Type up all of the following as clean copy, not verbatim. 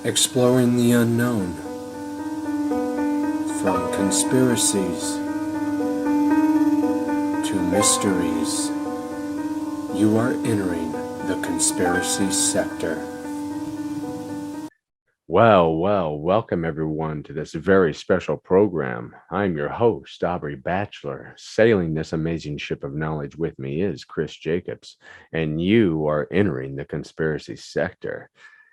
Exploring the unknown, from conspiracies to mysteries. You are entering the conspiracy sector. Well, welcome everyone to this very special program. I'm your host, Aubrey Batchelor. Sailing this amazing ship of knowledge with me is Chris Jacobs, and you are entering the conspiracy sector.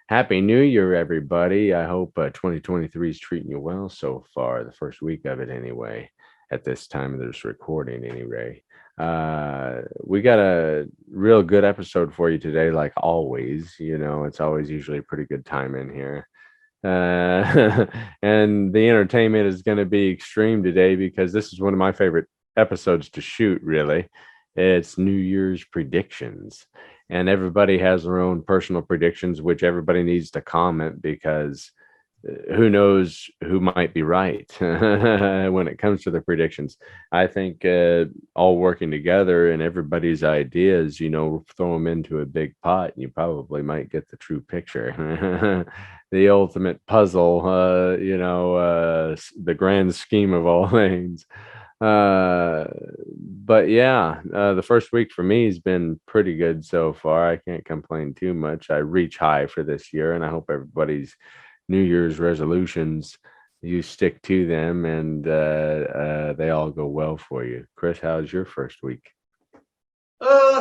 Happy New Year, everybody. I hope 2023 is treating you well so far, the first week of it anyway, at this time of this recording anyway. We got a real good episode for you today, like always. It's always usually a pretty good time in here. And the entertainment is going to be extreme today because this is one of my favorite episodes to shoot, really. It's New Year's predictions. And everybody has their own personal predictions, which everybody needs to comment because who knows who might be right when it comes to the predictions. I think all working together and everybody's ideas, throw them into a big pot and you probably might get the true picture. The ultimate puzzle, the grand scheme of all things. But yeah, the first week for me has been pretty good so far. I can't complain too much. I reach high for this year, and I hope everybody's New Year's resolutions, you stick to them and they all go well for you. Chris, how's your first week?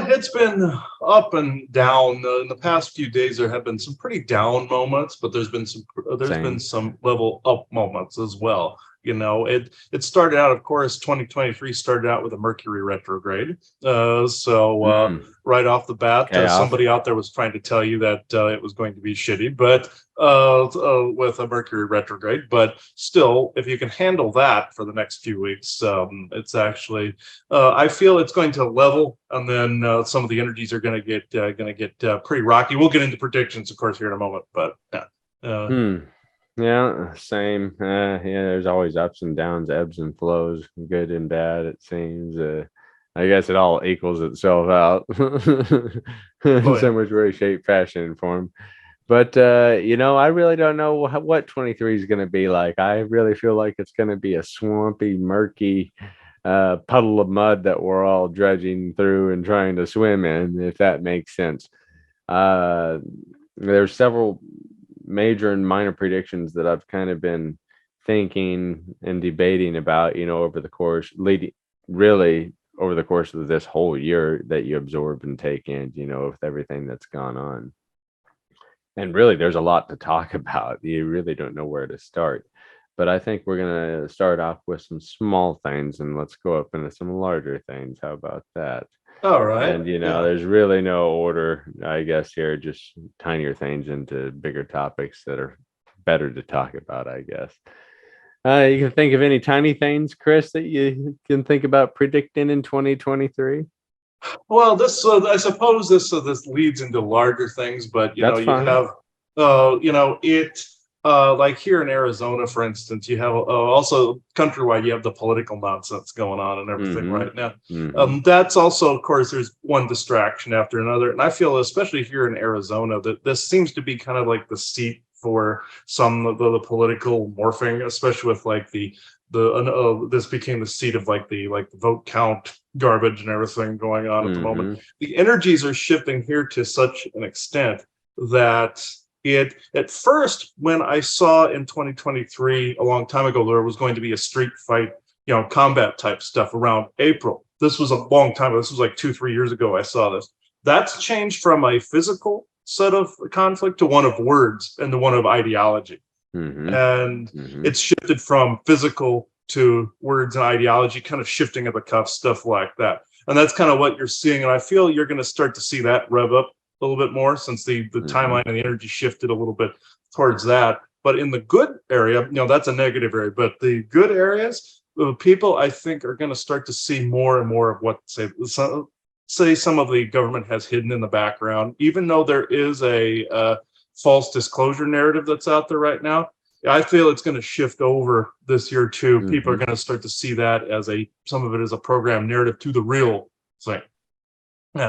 It's been up and down. In the past few days, there have been some pretty down moments, but there's been Same. some level up moments as well. It started out, of course, 2023 started out with a Mercury retrograde. Right off the bat, Chaos. somebody out there was trying to tell you that it was going to be shitty, but with a Mercury retrograde. But still, if you can handle that for the next few weeks, it's actually I feel it's going to level, and then some of the energies are going to get pretty rocky. We'll get into predictions, of course, here in a moment, but yeah. Hmm. Yeah, same. Yeah, there's always ups and downs, ebbs and flows, good and bad, it seems. I guess it all equals itself out Oh in yeah. so much way, shape, fashion, and form. But I really don't know what 23 is going to be like. I really feel like it's going to be a swampy, murky puddle of mud that we're all dredging through and trying to swim in, if that makes sense. Uh, there's several major and minor predictions that I've kind of been thinking and debating about, over the course, leading really over the course of this whole year that you absorb and take in, with everything that's gone on. And really, there's a lot to talk about. You really don't know where to start. But I think we're going to start off with some small things and let's go up into some larger things. How about that? All right. And, Yeah. there's really no order, I guess, here, just tinier things into bigger topics that are better to talk about, I guess. You can think of any tiny things, Chris, that you can think about predicting in 2023? Well, I suppose this leads into larger things, but That's you fine. have it like here in Arizona, for instance, you have also countrywide, you have the political nonsense going on and everything Mm-hmm. right now. Mm-hmm. That's also, of course, there's one distraction after another, and I feel especially here in Arizona that this seems to be kind of like the seat for some of the political morphing, especially with like this became the seat of like the vote count garbage and everything going on at the moment. Mm-hmm. The energies are shifting here to such an extent that it at first, when I saw in 2023 a long time ago there was going to be a street fight, combat type stuff around April. This was a long time ago. This was like 2-3 years ago I saw this. That's changed from a physical set of conflict to one of words and to one of ideology. Mm-hmm. And Mm-hmm. it's shifted from physical to words and ideology, kind of shifting of the cuff, stuff like that. And that's kind of what you're seeing. And I feel you're going to start to see that rev up a little bit more since the Mm-hmm. timeline and the energy shifted a little bit towards that. But in the good area, that's a negative area. But the good areas, the people I think are going to start to see more and more of what say some of the government has hidden in the background, even though there is a false disclosure narrative that's out there right now. I feel it's going to shift over this year too. People are Mm-hmm. going to start to see that as some of it as a program narrative to the real thing.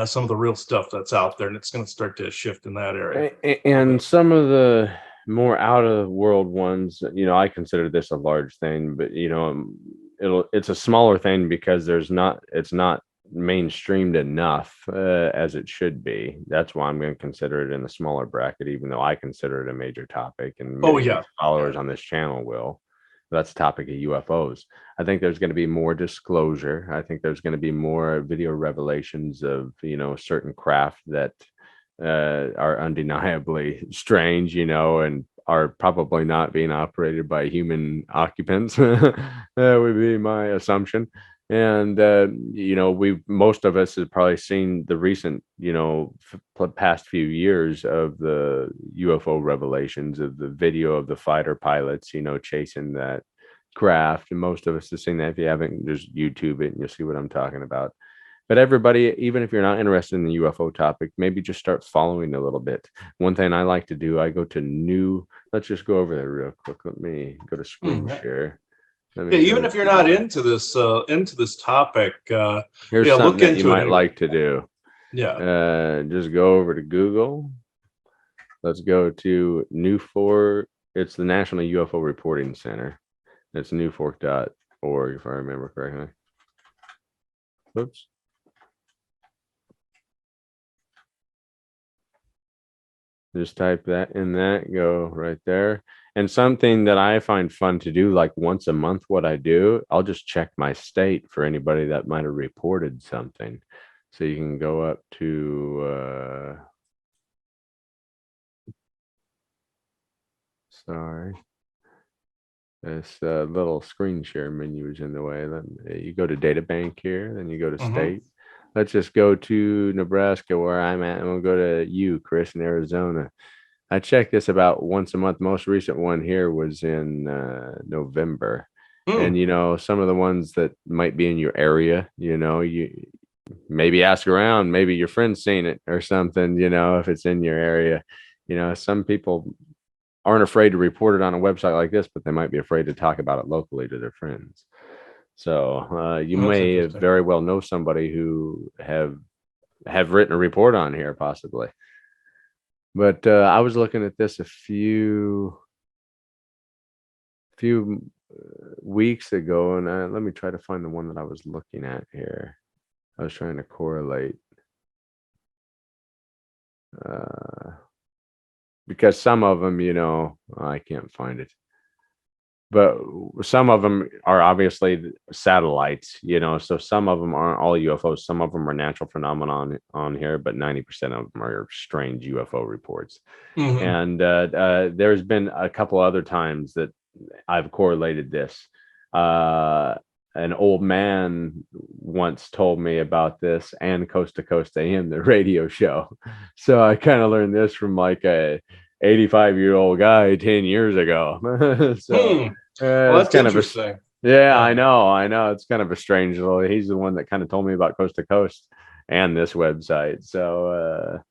Some of the real stuff that's out there, and it's going to start to shift in that area a little And bit. some of the more out of the world ones, I consider this a large thing, but it's a smaller thing because it's not mainstreamed enough as it should be. That's why I'm going to consider it in the smaller bracket, even though I consider it a major topic, and Oh many of yeah, these followers yeah. on this channel will. That's the topic of UFOs. I think there's going to be more disclosure. I think there's going to be more video revelations of certain craft that are undeniably strange, and are probably not being operated by human occupants. That would be my assumption. And we most of us have probably seen the recent, past few years of the UFO revelations of the video of the fighter pilots, chasing that craft. And most of us have seen that. If you haven't, just YouTube it and you'll see what I'm talking about. But everybody, even if you're not interested in the UFO topic, maybe just start following a little bit. One thing I like to do, I go to let's just go over there real quick. Let me go to screen Yeah. share. Let Yeah, me even go if you're not to, into this topic, here's yeah, something look that you into it might anyway. like to do. Yeah. Just go over to Google. Let's go to it's the National UFO Reporting Center. It's newfork.org, if I remember correctly. Oops. Just type that in that, go right there. And something that I find fun to do, like once a month, what I do, I'll just check my state for anybody that might have reported something. So you can go up to, sorry, this little screen share menu is in the way. You go to data bank here, then you go to state. Let's just go to Nebraska where I'm at, and we'll go to you, Chris, in Arizona. I check this about once a month. Most recent one here was in November. And some of the ones that might be in your area, you maybe ask around, maybe your friend's seen it or something, if it's in your area. Some people aren't afraid to report it on a website like this, but they might be afraid to talk about it locally to their friends. So you That's may interesting. very well know somebody who have written a report on here, possibly. But I was looking at this a few weeks ago, and let me try to find the one that I was looking at here. I was trying to correlate because some of them, I can't find it. But some of them are obviously satellites, so some of them aren't all UFOs. Some of them are natural phenomenon on here, but 90% of them are strange UFO reports. And there's been a couple other times that I've correlated this. An old man once told me about this, and Coast to Coast AM, the radio show. So I kind of learned this from like a 85-year-old guy 10 years ago. So Well, it's that's kind of interesting. yeah, I know. It's kind of a strange little. He's the one that kind of told me about Coast to Coast and this website. So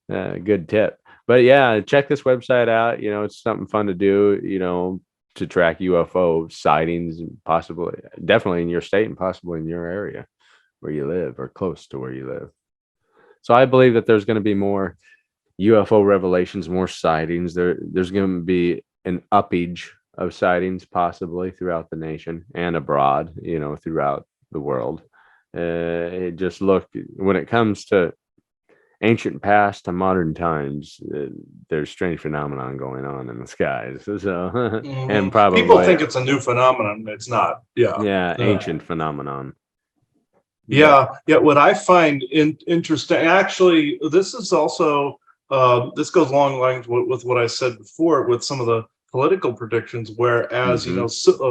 good tip. But yeah, check this website out. It's something fun to do, to track UFO sightings, and possibly, definitely in your state and possibly in your area where you live or close to where you live. So I believe that there's going to be more UFO revelations, more sightings. There's going to be an uppage of sightings possibly throughout the nation and abroad, throughout the world. Just look, when it comes to ancient past to modern times, there's strange phenomenon going on in the skies. So, and People probably, think it's a new phenomenon. It's not. Yeah. ancient phenomenon. Yeah. What I find interesting, actually, this is also this goes along lines with what I said before with some of the political predictions. Whereas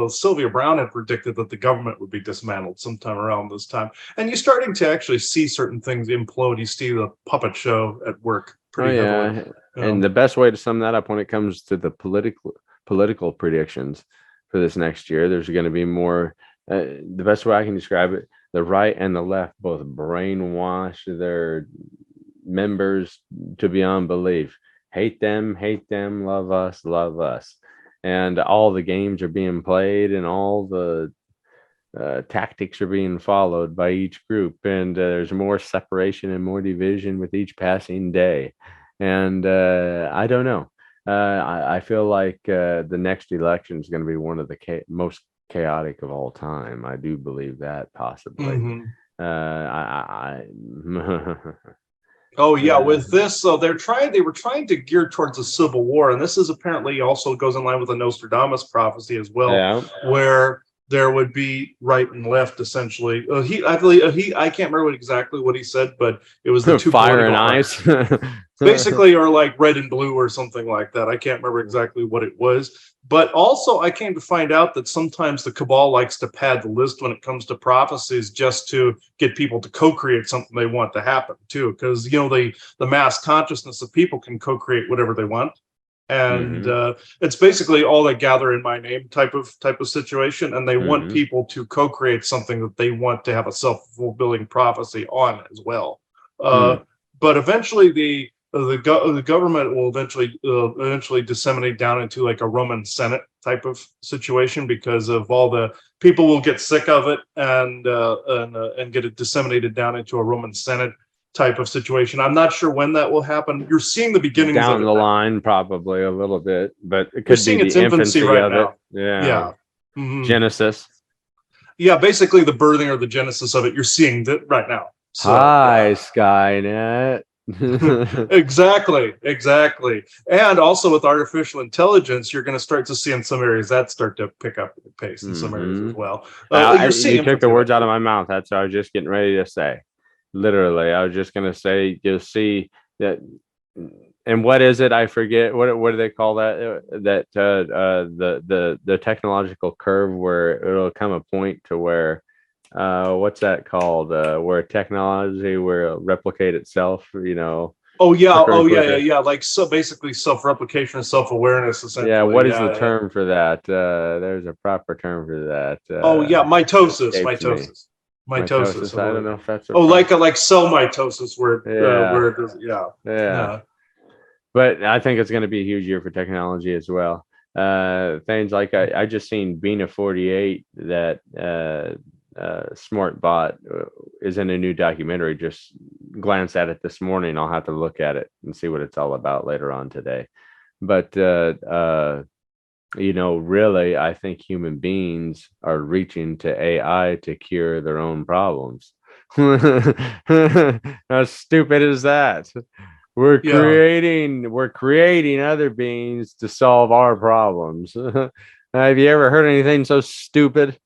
Sylvia Brown had predicted that the government would be dismantled sometime around this time, and you're starting to actually see certain things implode. You see the puppet show at work pretty heavily. And the best way to sum that up when it comes to the political predictions for this next year, there's going to be more. The best way I can describe it, the right and the left both brainwash their members to beyond belief. Hate them, love us. And all the games are being played and all the tactics are being followed by each group. And there's more separation and more division with each passing day. And I don't know. I feel like the next election is going to be one of the most chaotic of all time. I do believe that possibly. Mhm. I Oh yeah, with this, so they were trying to gear towards a civil war, and this is apparently also goes in line with the Nostradamus prophecy as well, yeah. where there would be right and left essentially. I believe I can't remember exactly what he said, but it was the two Fire and political ice. basically, or like red and blue or something like that. I can't remember exactly what it was. But also, I came to find out that sometimes the cabal likes to pad the list when it comes to prophecies just to get people to co-create something they want to happen too. Because the mass consciousness of people can co-create whatever they want. And Hmm. it's basically all they gather in my name type of situation, and they want Hmm. people to co-create something that they want to have a self-fulfilling prophecy on as well. Hmm. But eventually, the government will eventually disseminate down into like a Roman Senate type of situation because of all the people will get sick of it and get it disseminated down into a Roman Senate type of situation. I'm not sure when that will happen. You're seeing the beginnings of Down it the now. line, probably a little bit, but it You're could be seeing its the infancy infancy right of it. now. Yeah. Yeah. Mhm. Genesis. Yeah, basically the birthing or the genesis of it. You're seeing that right now. So yeah. Hi, Skynet. Exactly. And also with artificial intelligence, you're going to start to see in some areas that start to pick up the pace in some areas Hmm. as well. You're seeing You took the infancy right words out of now. my mouth. That's what I was just getting ready to say. Literally, I was just gonna say, you'll see that. And what is it? I forget. What do they call that? The technological curve where it'll come a point to where what's that called? Where technology will replicate itself. Oh yeah, Quicker and oh yeah, yeah, quicker. yeah. Like so, basically self-replication and self-awareness, Yeah. essentially. What is the Yeah, yeah. term for that? There's a proper term for that. Oh yeah, It mitosis, escapes me. mitosis, I Mitosis. I don't believe. know if that's a Oh, proper. like cell mitosis, Yeah. where it does, yeah, Yeah. yeah. But I think it's going to be a huge year for technology as well. Things like I just seen Bina 48 that Smart Bot is in a new documentary. Just glance at it this morning. I'll have to look at it and see what it's all about later on today. But really, I think human beings are reaching to AI to cure their own problems. How stupid is that? Yeah, We're creating other beings to solve our problems. Have you ever heard anything so stupid?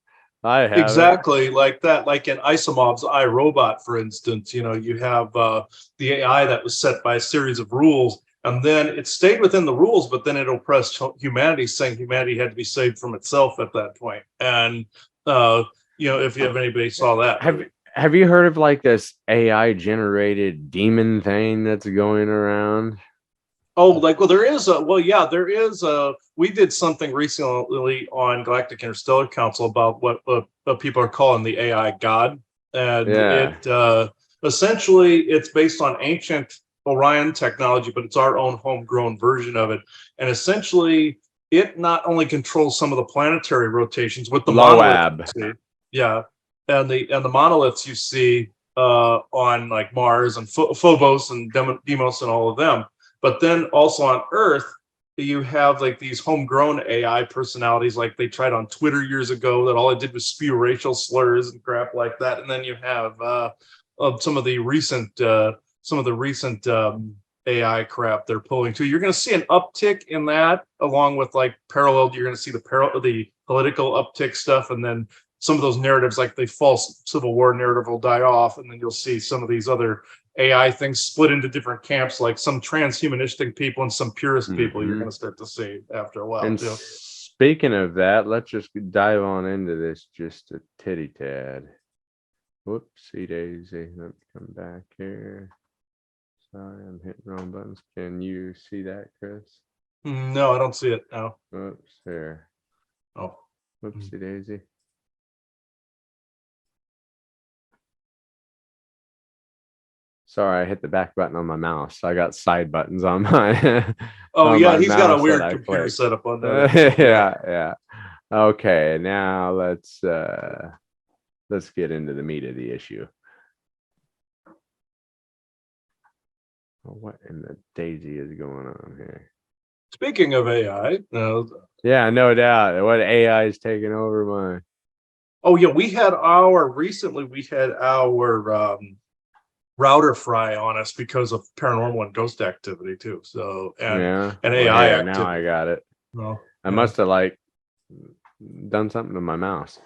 I haven't. exactly like that. Like in Isomob's iRobot, for instance, you have the AI that was set by a series of rules, and then it stayed within the rules, but then it oppressed humanity, saying humanity had to be saved from itself at that point. And uh, if you have anybody saw that. Have have you heard of like this AI generated demon thing that's going around? Oh, like, yeah, there is we did something recently on Galactic Interstellar Council about what people are calling the AI God. And Yeah. essentially it's based on ancient Orion technology, but it's our own homegrown version of it. And essentially it not only controls some of the planetary rotations with the monoliths Loab. you see, yeah, and the monoliths you see on like Mars and Phobos and Deimos and all of them, but then also on Earth, you have like these homegrown AI personalities, like they tried on Twitter years ago that all it did was spew racial slurs and crap like that. And then you have some of the recent AI crap they're pulling too. You're going to see an uptick in that, along with like parallel. You're going to see the political uptick stuff, and then some of those narratives, like the false Civil War narrative, will die off, and then you'll see some of these other AI things split into different camps, like some transhumanistic people and some purist people. You're Hmm. going to start to see after a while And too. speaking of that, let's just dive on into this just a titty tad. Whoopsie daisy. Let me come back here. Sorry, I'm hitting wrong buttons. Can you see that, Chris? No, I don't see it now. Whoops, here. Oh, Whoopsie daisy. Sorry, I hit the back button on my mouse. I got side buttons on my oh on yeah, my he's got a mouse that weird I computer click. setup on there. Yeah, yeah. Okay, now let's get into the meat of the issue. What in the daisy is going on here? Speaking of AI, Yeah, no doubt. What AI is taking over my. oh yeah, we had our router fry on us because of paranormal and ghost activity too. So Yeah. and Well, AI here now I activity. got it. No, I yeah. must have like done something to my mouse.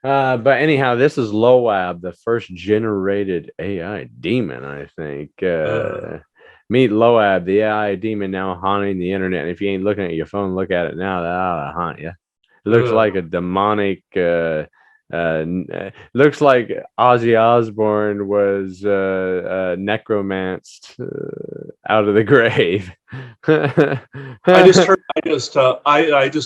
But anyhow, this is Loab, the first generated AI demon, I think. Meet Loab, the AI demon now haunting the internet. And if you ain't looking at your phone, look at it now. That ought to haunt you. It looks like a demonic. Looks like Ozzy Osbourne was necromanced out of the grave. I just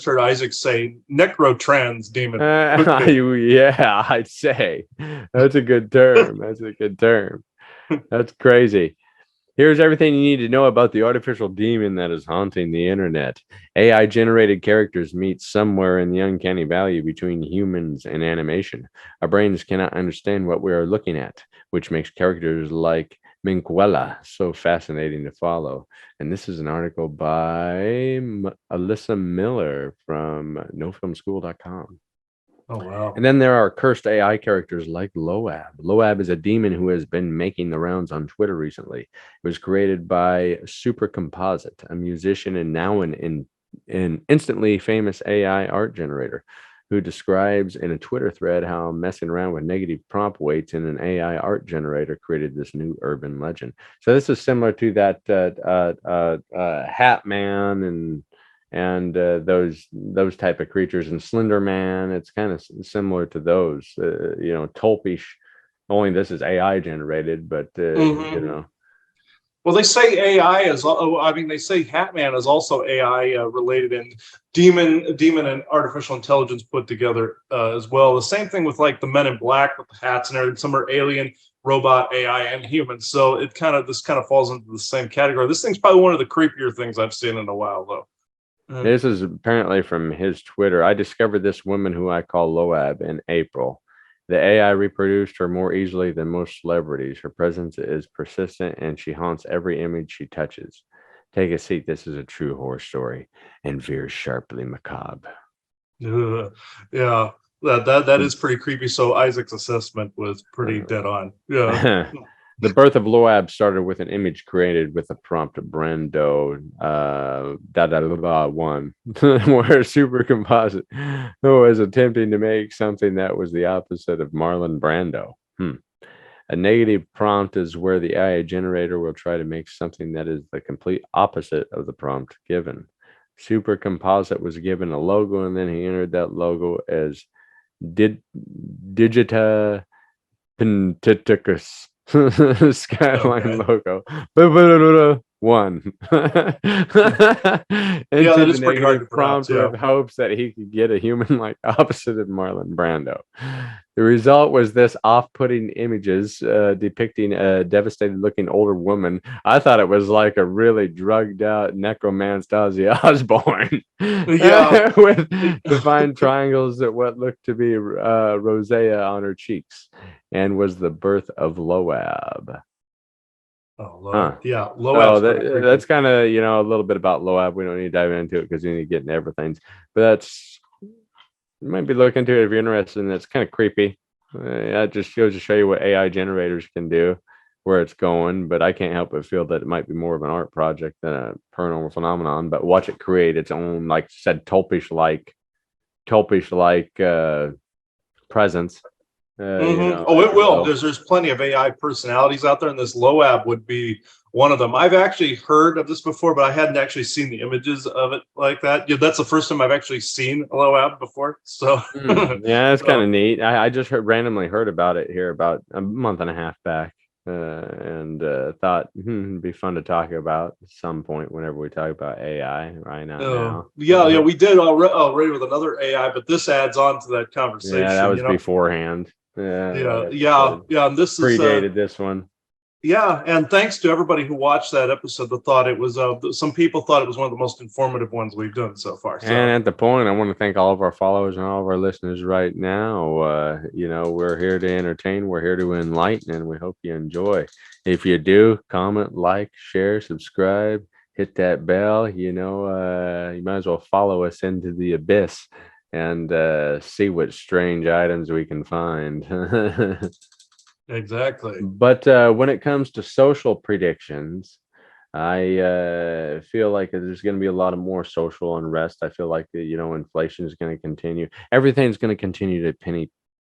heard Isaac say necrotrans demon. Could be. Yeah, I'd say that's a good term. That's a good term. That's crazy. Here's everything you need to know about the artificial demon that is haunting the internet. AI generated characters meet somewhere in the uncanny valley between humans and animation. Our brains cannot understand what we are looking at, which makes characters like Minquella so fascinating to follow. And this is an article by Alyssa Miller from nofilmschool.com. Oh wow. And then there are cursed AI characters like Loab. Loab is a demon who has been making the rounds on Twitter recently. It was created by Super Composite, a musician and now an instantly famous AI art generator, who describes in a Twitter thread how messing around with negative prompt weights in an AI art generator created this new urban legend. So this is similar to that Hat Man and those type of creatures, and Slender Man. It's kind of similar to those, Tolpish. Only this is AI generated, but Mhm. Well, they say AI is. I mean, they say Hatman is also AI related, and demon and artificial intelligence put together as well. The same thing with like the Men in Black with the hats and everything. Some are alien, robot, AI, and humans. So this kind of falls into the same category. This thing's probably one of the creepier things I've seen in a while, though. this is apparently from his Twitter. I discovered this woman who I call Loab in April. The AI reproduced her more easily than most celebrities. Her presence is persistent and she haunts every image she touches. Take a seat. This is a true horror story and veers sharply macabre. Yeah, that is pretty creepy. So Isaac's assessment was pretty dead on. Yeah. The birth of Loab started with an image created with the prompt Brando one, where Super Composite was attempting to make something that was the opposite of Marlon Brando. A negative prompt is where the AI generator will try to make something that is the complete opposite of the prompt given. Super Composite was given a logo, and then he entered that logo as Digita Pentaticus Skyline Okay. logo. One. Into Yeah, that the is pretty hard to negative pronounce. prompt Yeah. with hopes that he could get a human like opposite of Marlon Brando. The result was this off-putting images depicting a devastated looking older woman. I thought it was like a really drugged out necromanced Ozzy Osbourne Yeah. with defined triangles at what looked to be rosea on her cheeks, and was the birth of Loab. Huh. Yeah, So Loab's pretty creepy. that's kind of, a little bit about Loab. We don't need to dive into it because you need to get into everything. But you might be looking into it if you're interested. And it's kind of creepy. That just goes to show you what AI generators can do, where it's going. But I can't help but feel that it might be more of an art project than a paranormal phenomenon. But watch it create its own, like I said, Tulpish like presence. Oh, If it you will. will. There's plenty of AI personalities out there, and this Loab would be one of them. I've actually heard of this before, but I hadn't actually seen the images of it like that. Yeah, that's the first time I've actually seen a Loab before. So, Yeah, it's kind so of neat. I just randomly heard about it here about a month and a half back, and thought it'd be fun to talk about at some point whenever we talk about AI. Right, not now. yeah, we did already with another AI, but this adds on to that Yeah, that conversation. was beforehand. Yeah, that episode Yeah, and this is predated this one. yeah, and thanks to everybody who watched that episode that thought it was some people thought it was one of the most informative ones we've done so far. And So at the point, I want to thank all of our followers and all of our listeners right now. We're here to entertain, we're here to enlighten, and we hope you enjoy. If you do, comment, like, share, subscribe, hit that bell. You know, you might as well follow us into the abyss and see what strange items we can find. Exactly. But when it comes to social predictions, I feel like there's going to be a lot of more social unrest. I feel like you know, inflation is going to continue. Everything's going to continue to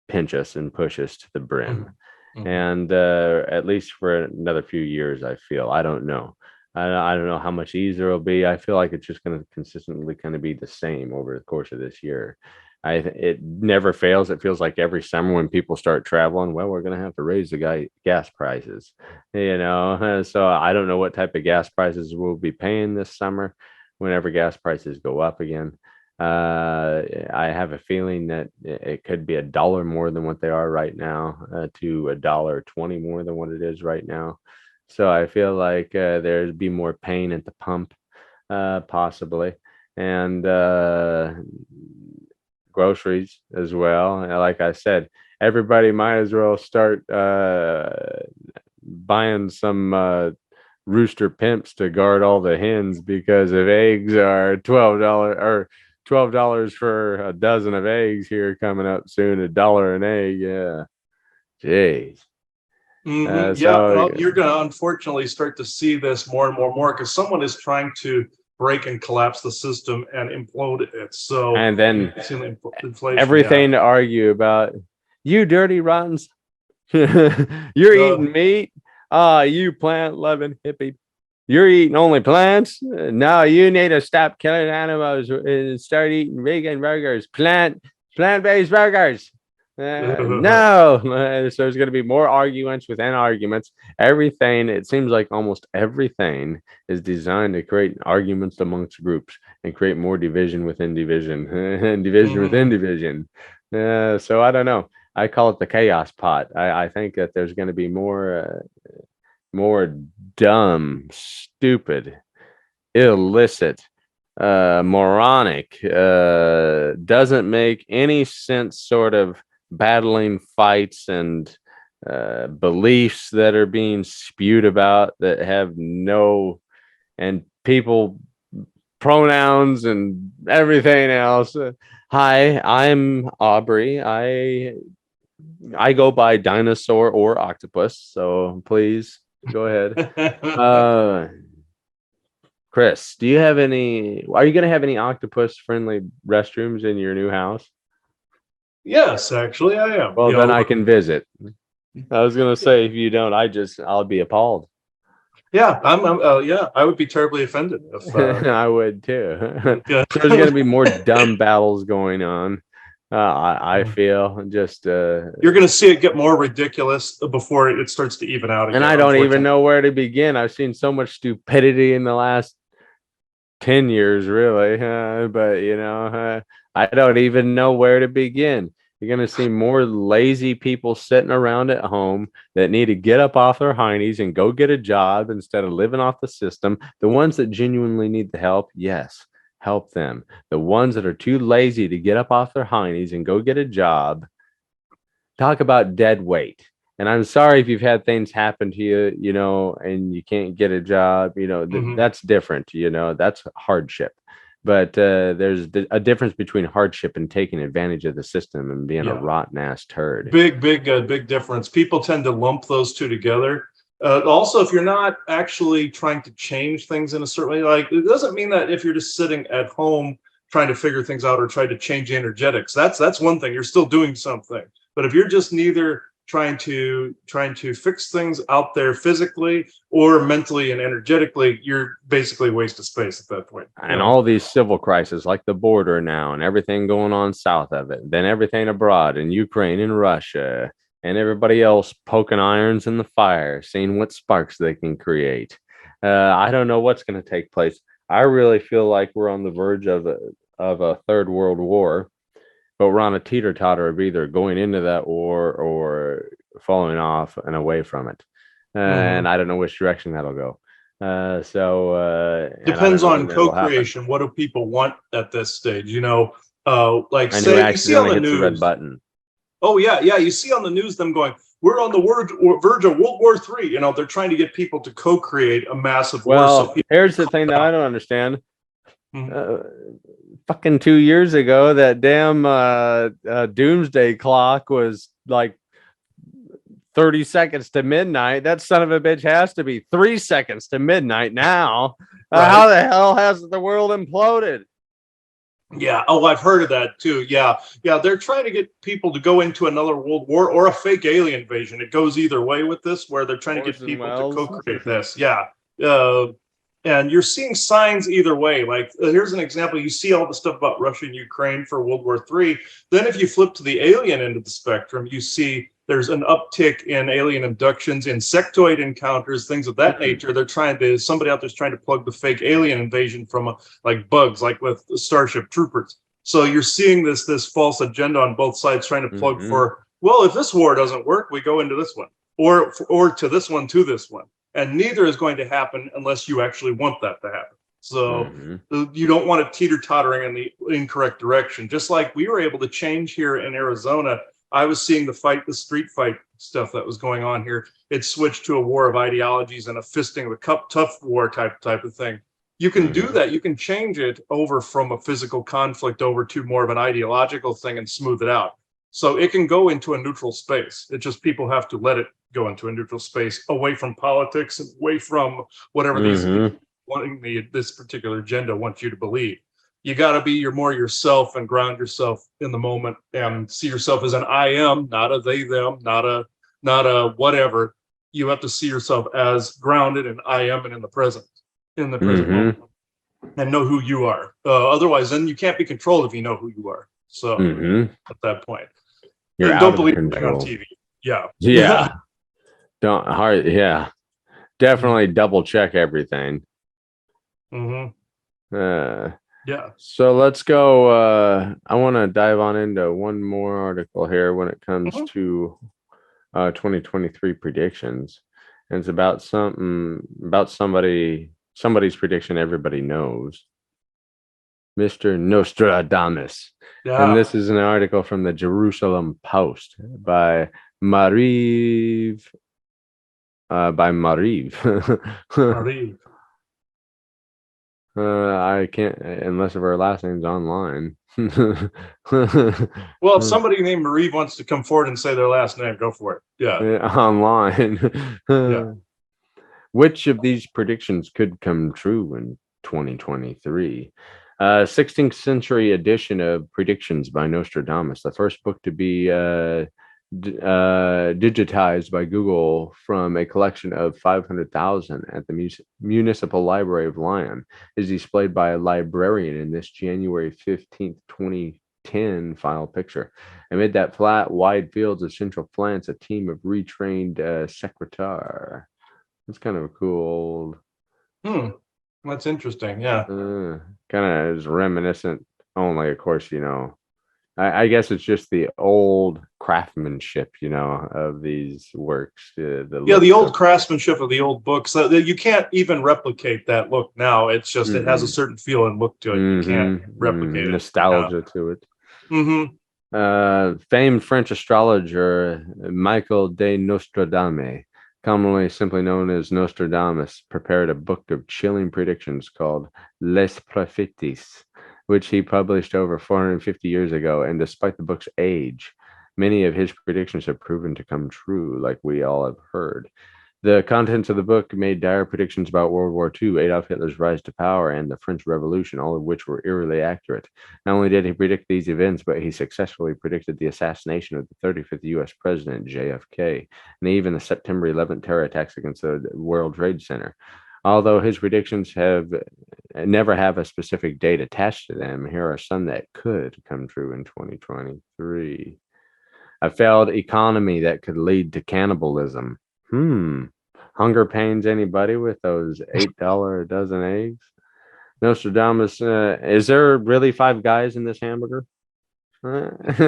pinch us and push us to the brim, Mhm. Mhm. and at least for another few years, I feel. I don't know. I don't know how much easier it'll be. I feel like it's just going to consistently kind of be the same over the course of this year. It never fails. It feels like every summer when people start traveling, well, we're going to have to raise the gas prices, you know. So I don't know what type of gas prices we'll be paying this summer whenever gas prices go up again. I have a feeling that it could be $1 more than what they are right now, to $1.20 more than what it is right now. So I feel like there'd be more pain at the pump, possibly, and groceries as well. And like I said, everybody might as well start buying some rooster pimps to guard all the hens, because if eggs are $12 for a dozen of eggs here coming up soon, $1 an egg. Yeah. Jeez. Yeah, So well, you're going to unfortunately start to see this more and more and more because someone is trying to break and collapse the system and implode it. So, and then inflation, everything to argue about, you dirty rotten, you're yeah. eating meat. Ah, you plant loving hippie. You're eating only plants. No, you need to stop killing animals and start eating vegan burgers, plant-based burgers. No, so there's going to be more arguments within arguments. Everything, it seems like almost everything is designed to create arguments amongst groups and create more division within division and division within division. So I don't know. I call it the chaos pot. I think that there's going to be more dumb, stupid, illicit, moronic, doesn't make any sense sort of battling fights and beliefs that are being spewed about that have no, and people pronouns and everything else. Hi, I'm Aubrey. I go by dinosaur or octopus, so please go ahead. Chris, do you have any? Are you going to have any octopus-friendly restrooms in your new house? Yes, actually, I am. Well, then I can visit. I was going to say, if you don't, I'll be appalled. Yeah, yeah, I would be terribly offended if I would too. yeah. There's going to be more dumb battles going on. I feel just You're going to see it get more ridiculous before it starts to even out again. and I don't even know where to begin. I've seen so much stupidity in the last 10 years, really. But you know, I don't even know where to begin. You're going to see more lazy people sitting around at home that need to get up off their hindies and go get a job instead of living off the system. The ones that genuinely need the help, yes, help them. The ones that are too lazy to get up off their hindies and go get a job, talk about dead weight. And I'm sorry if you've had things happen to you, you know, and you can't get a job, you know, that's different, you know, that's hardship. But there's a difference between hardship and taking advantage of the system and being a rotten ass turd. Big difference. People tend to lump those two together. Also, if you're not actually trying to change things in a certain way, like it doesn't mean that if you're just sitting at home trying to figure things out or trying to change energetics, that's one thing. You're still doing something. But if you're just neither trying to fix things out there physically or mentally and energetically, you're basically a waste of space at that point. And all these civil crises like the border now and everything going on south of it, then everything abroad in Ukraine and Russia, and everybody else poking irons in the fire, seeing what sparks they can create. I don't know what's going to take place. I really feel like we're on the verge of a third world war, but we're on a teeter-totter of either going into that war or falling off and away from it. And I don't know which direction that'll go. Depends on co-creation. What do people want at this stage? You know, like and say you see on the hits news. the red button. Oh yeah, you see on the news them going, we're on the verge of World War III. You know, they're trying to get people to co-create a massive war. Well, here's the thing that I don't understand. Fucking 2 years ago, that damn doomsday clock was like 30 seconds to midnight. That son of a bitch has to be 3 seconds to midnight now. Right. How the hell has the world imploded? Yeah. Oh, I've heard of that too. Yeah. Yeah. They're trying to get people to go into another world war or a fake alien invasion. It goes either way with this, where they're trying to get people to co-create this. Yeah. And you're seeing signs either way. Like, here's an example. You see all the stuff about Russia and Ukraine for World War III. Then if you flip to the alien end of the spectrum, you see there's an uptick in alien abductions, insectoid encounters, things of that nature. Somebody out there's trying to plug the fake alien invasion from like bugs, like with the Starship Troopers. So you're seeing this false agenda on both sides trying to plug for, well, if this war doesn't work, we go into this one, or to this one, to this one. And neither is going to happen unless you actually want that to happen. So you don't want it teeter-tottering in the incorrect direction. Just like we were able to change here in Arizona, I was seeing the street fight stuff that was going on here. It switched to a war of ideologies and a fisting of a tough war type of thing. You can do that. You can change it over from a physical conflict over to more of an ideological thing and smooth it out. So it can go into a neutral space. It just, people have to let it go into a neutral space, away from politics, away from whatever these this particular agenda wants you to believe. You got to be more yourself and ground yourself in the moment and see yourself as an I am, not a they them, not a whatever. You have to see yourself as grounded and I am and in the present moment, and know who you are. Otherwise, then you can't be controlled if you know who you are. So at that point, don't believe anything on TV. Yeah. Definitely double check everything. So let's go. I want to dive on into one more article here when it comes to 2023 predictions. And it's about somebody's prediction everybody knows. Mr. Nostradamus. And this is an article from the Jerusalem Post by Mariv. I can't, unless if her last name's online. Well, if somebody named Marie wants to come forward and say their last name, go for it. Yeah. Online. Which of these predictions could come true in 2023? 16th century edition of Predictions by Nostradamus, the first book to be digitized by Google from a collection of 500,000 at the Municipal Library of Lyon, is displayed by a librarian in this January 15th, 2010 file picture. Amid that flat, wide fields of central France, a team of retrained secretary. That's kind of a cool. That's interesting. Yeah. Kind of is reminiscent. Only, of course, I guess it's just the old craftsmanship, of these works. The old craftsmanship of the old books. You can't even replicate that look now. It's just it has a certain feel and look to it. You can't replicate nostalgia to it. Famed French astrologer Michael de Nostradamus, commonly simply known as Nostradamus, prepared a book of chilling predictions called Les Prophéties, which he published over 450 years ago. And despite the book's age, many of his predictions have proven to come true, like we all have heard. The contents of the book made dire predictions about World War II, Adolf Hitler's rise to power, and the French Revolution, all of which were eerily accurate. Not only did he predict these events, but he successfully predicted the assassination of the 35th U.S. President, JFK, and even the September 11th terror attacks against the World Trade Center. Although his predictions never have a specific date attached to them, here are some that could come true in 2023. A failed economy that could lead to cannibalism. Hunger pains anybody with those $8 a dozen eggs? Nostradamus, is there really 5 guys in this hamburger? Jeffrey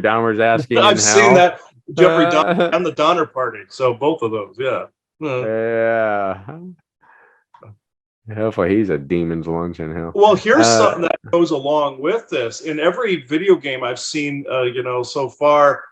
Dahmer's asking. I've seen that. Jeffrey Dahmer and the Donner Party. So both of those, yeah. Hopefully he's a demon's lunch in hell. Well, here's something that goes along with this. In every video game I've seen, so far,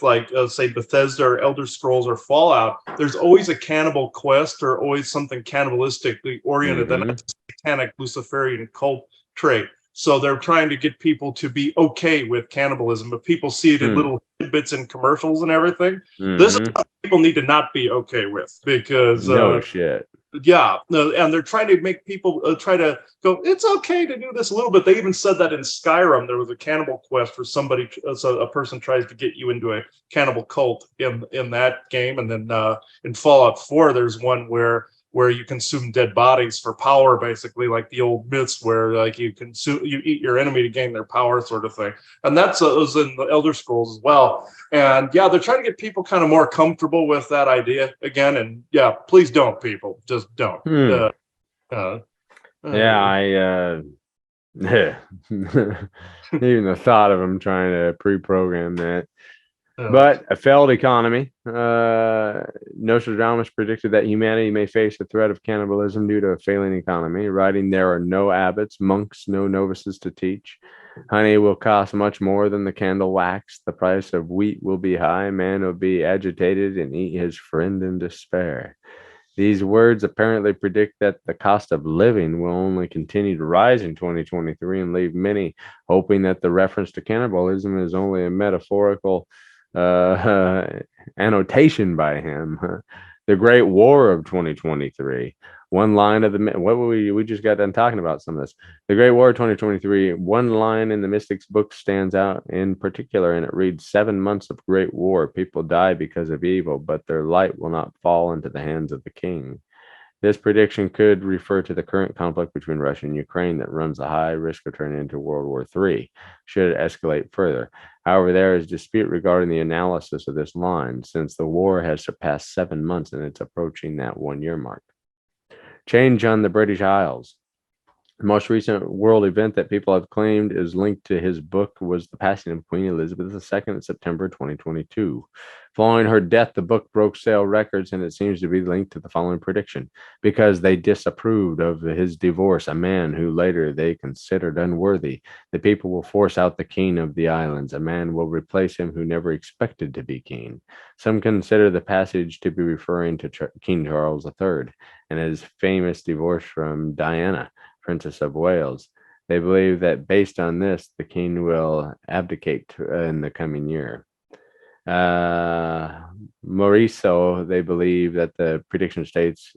like say Bethesda or Elder Scrolls or Fallout, there's always a cannibal quest or always something cannibalistically oriented. Then that's a satanic Luciferian cult trait. So they're trying to get people to be okay with cannibalism, but people see it in little bits in commercials and everything. This is what people need to not be okay with, because no shit. Yeah, and they're trying to make people try to go, it's okay to do this a little bit. They even said that in Skyrim there was a cannibal quest where somebody, so a person tries to get you into a cannibal cult in that game. And then in Fallout 4 there's one where you consume dead bodies for power, basically like the old myths where like you eat your enemy to gain their power, sort of thing. And that's was in the Elder Scrolls as well. And yeah, they're trying to get people kind of more comfortable with that idea again. And yeah, please don't, people, just don't. Yeah, even the thought of them trying to pre-program that. But a failed economy. Nostradamus predicted that humanity may face the threat of cannibalism due to a failing economy, writing, "There are no abbots, monks, no novices to teach. Honey will cost much more than the candle wax. The price of wheat will be high. Man will be agitated and eat his friend in despair." These words apparently predict that the cost of living will only continue to rise in 2023 and leave many hoping that the reference to cannibalism is only a metaphorical annotation by him. The Great War of 2023. One line of the we just got done talking about some of this. The Great War of 2023. One line in the Mystics book stands out in particular, and it reads, 7 months of great war. People die because of evil, but their light will not fall into the hands of the king. This prediction could refer to the current conflict between Russia and Ukraine that runs a high risk of turning into World War III, should it escalate further. However, there is dispute regarding the analysis of this line, since the war has surpassed 7 months and it's approaching that 1 year mark. Change on the British Isles. The most recent world event that people have claimed is linked to his book was the passing of Queen Elizabeth II in September 2022. Following her death, the book broke sale records, and it seems to be linked to the following prediction. Because they disapproved of his divorce, a man who later they considered unworthy, the people will force out the king of the islands. A man will replace him who never expected to be king. Some consider the passage to be referring to King Charles III and his famous divorce from Diana, Princess of Wales. They believe that based on this, the king will abdicate in the coming year. Mauricio, they believe that the prediction states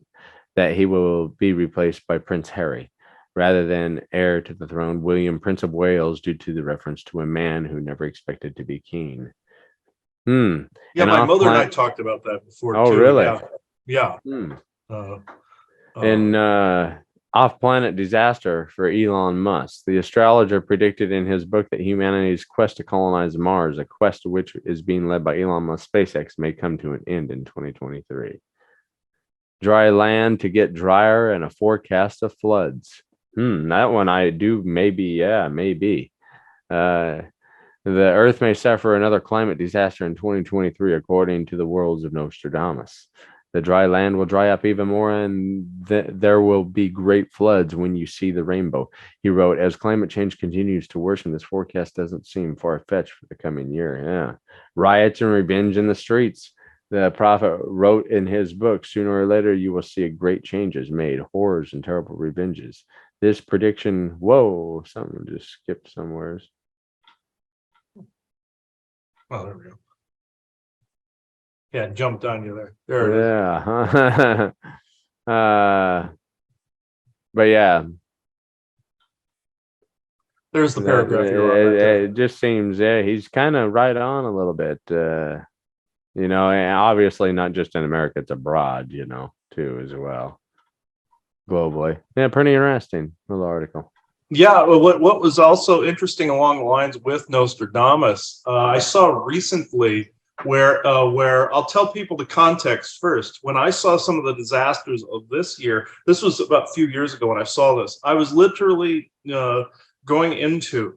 that he will be replaced by Prince Harry, rather than heir to the throne, William, Prince of Wales, due to the reference to a man who never expected to be king. Yeah, my mother and I talked about that before. Oh, too. Really? Yeah. Off-planet disaster for Elon Musk. The astrologer predicted in his book that humanity's quest to colonize Mars, a quest which is being led by Elon Musk SpaceX, may come to an end in 2023. Dry land to get drier and a forecast of floods. That one I do maybe. The Earth may suffer another climate disaster in 2023, according to the worlds of Nostradamus. The dry land will dry up even more, and there will be great floods when you see the rainbow. He wrote, as climate change continues to worsen, this forecast doesn't seem far-fetched for the coming year. Yeah. Riots and revenge in the streets. The prophet wrote in his book, sooner or later you will see great changes made, horrors and terrible revenges. This prediction, whoa, something just skipped somewhere. Oh, there we go. Yeah, it jumped on you there. There it is. But yeah. There's the paragraph. It just seems, he's kind of right on a little bit. And obviously not just in America, it's abroad, too, as well. Globally. Yeah, pretty interesting little article. Yeah, well, what was also interesting along the lines with Nostradamus, I saw recently where I'll tell people the context first. When I saw some of the disasters of this year, this was about a few years ago when I saw this, I was literally going into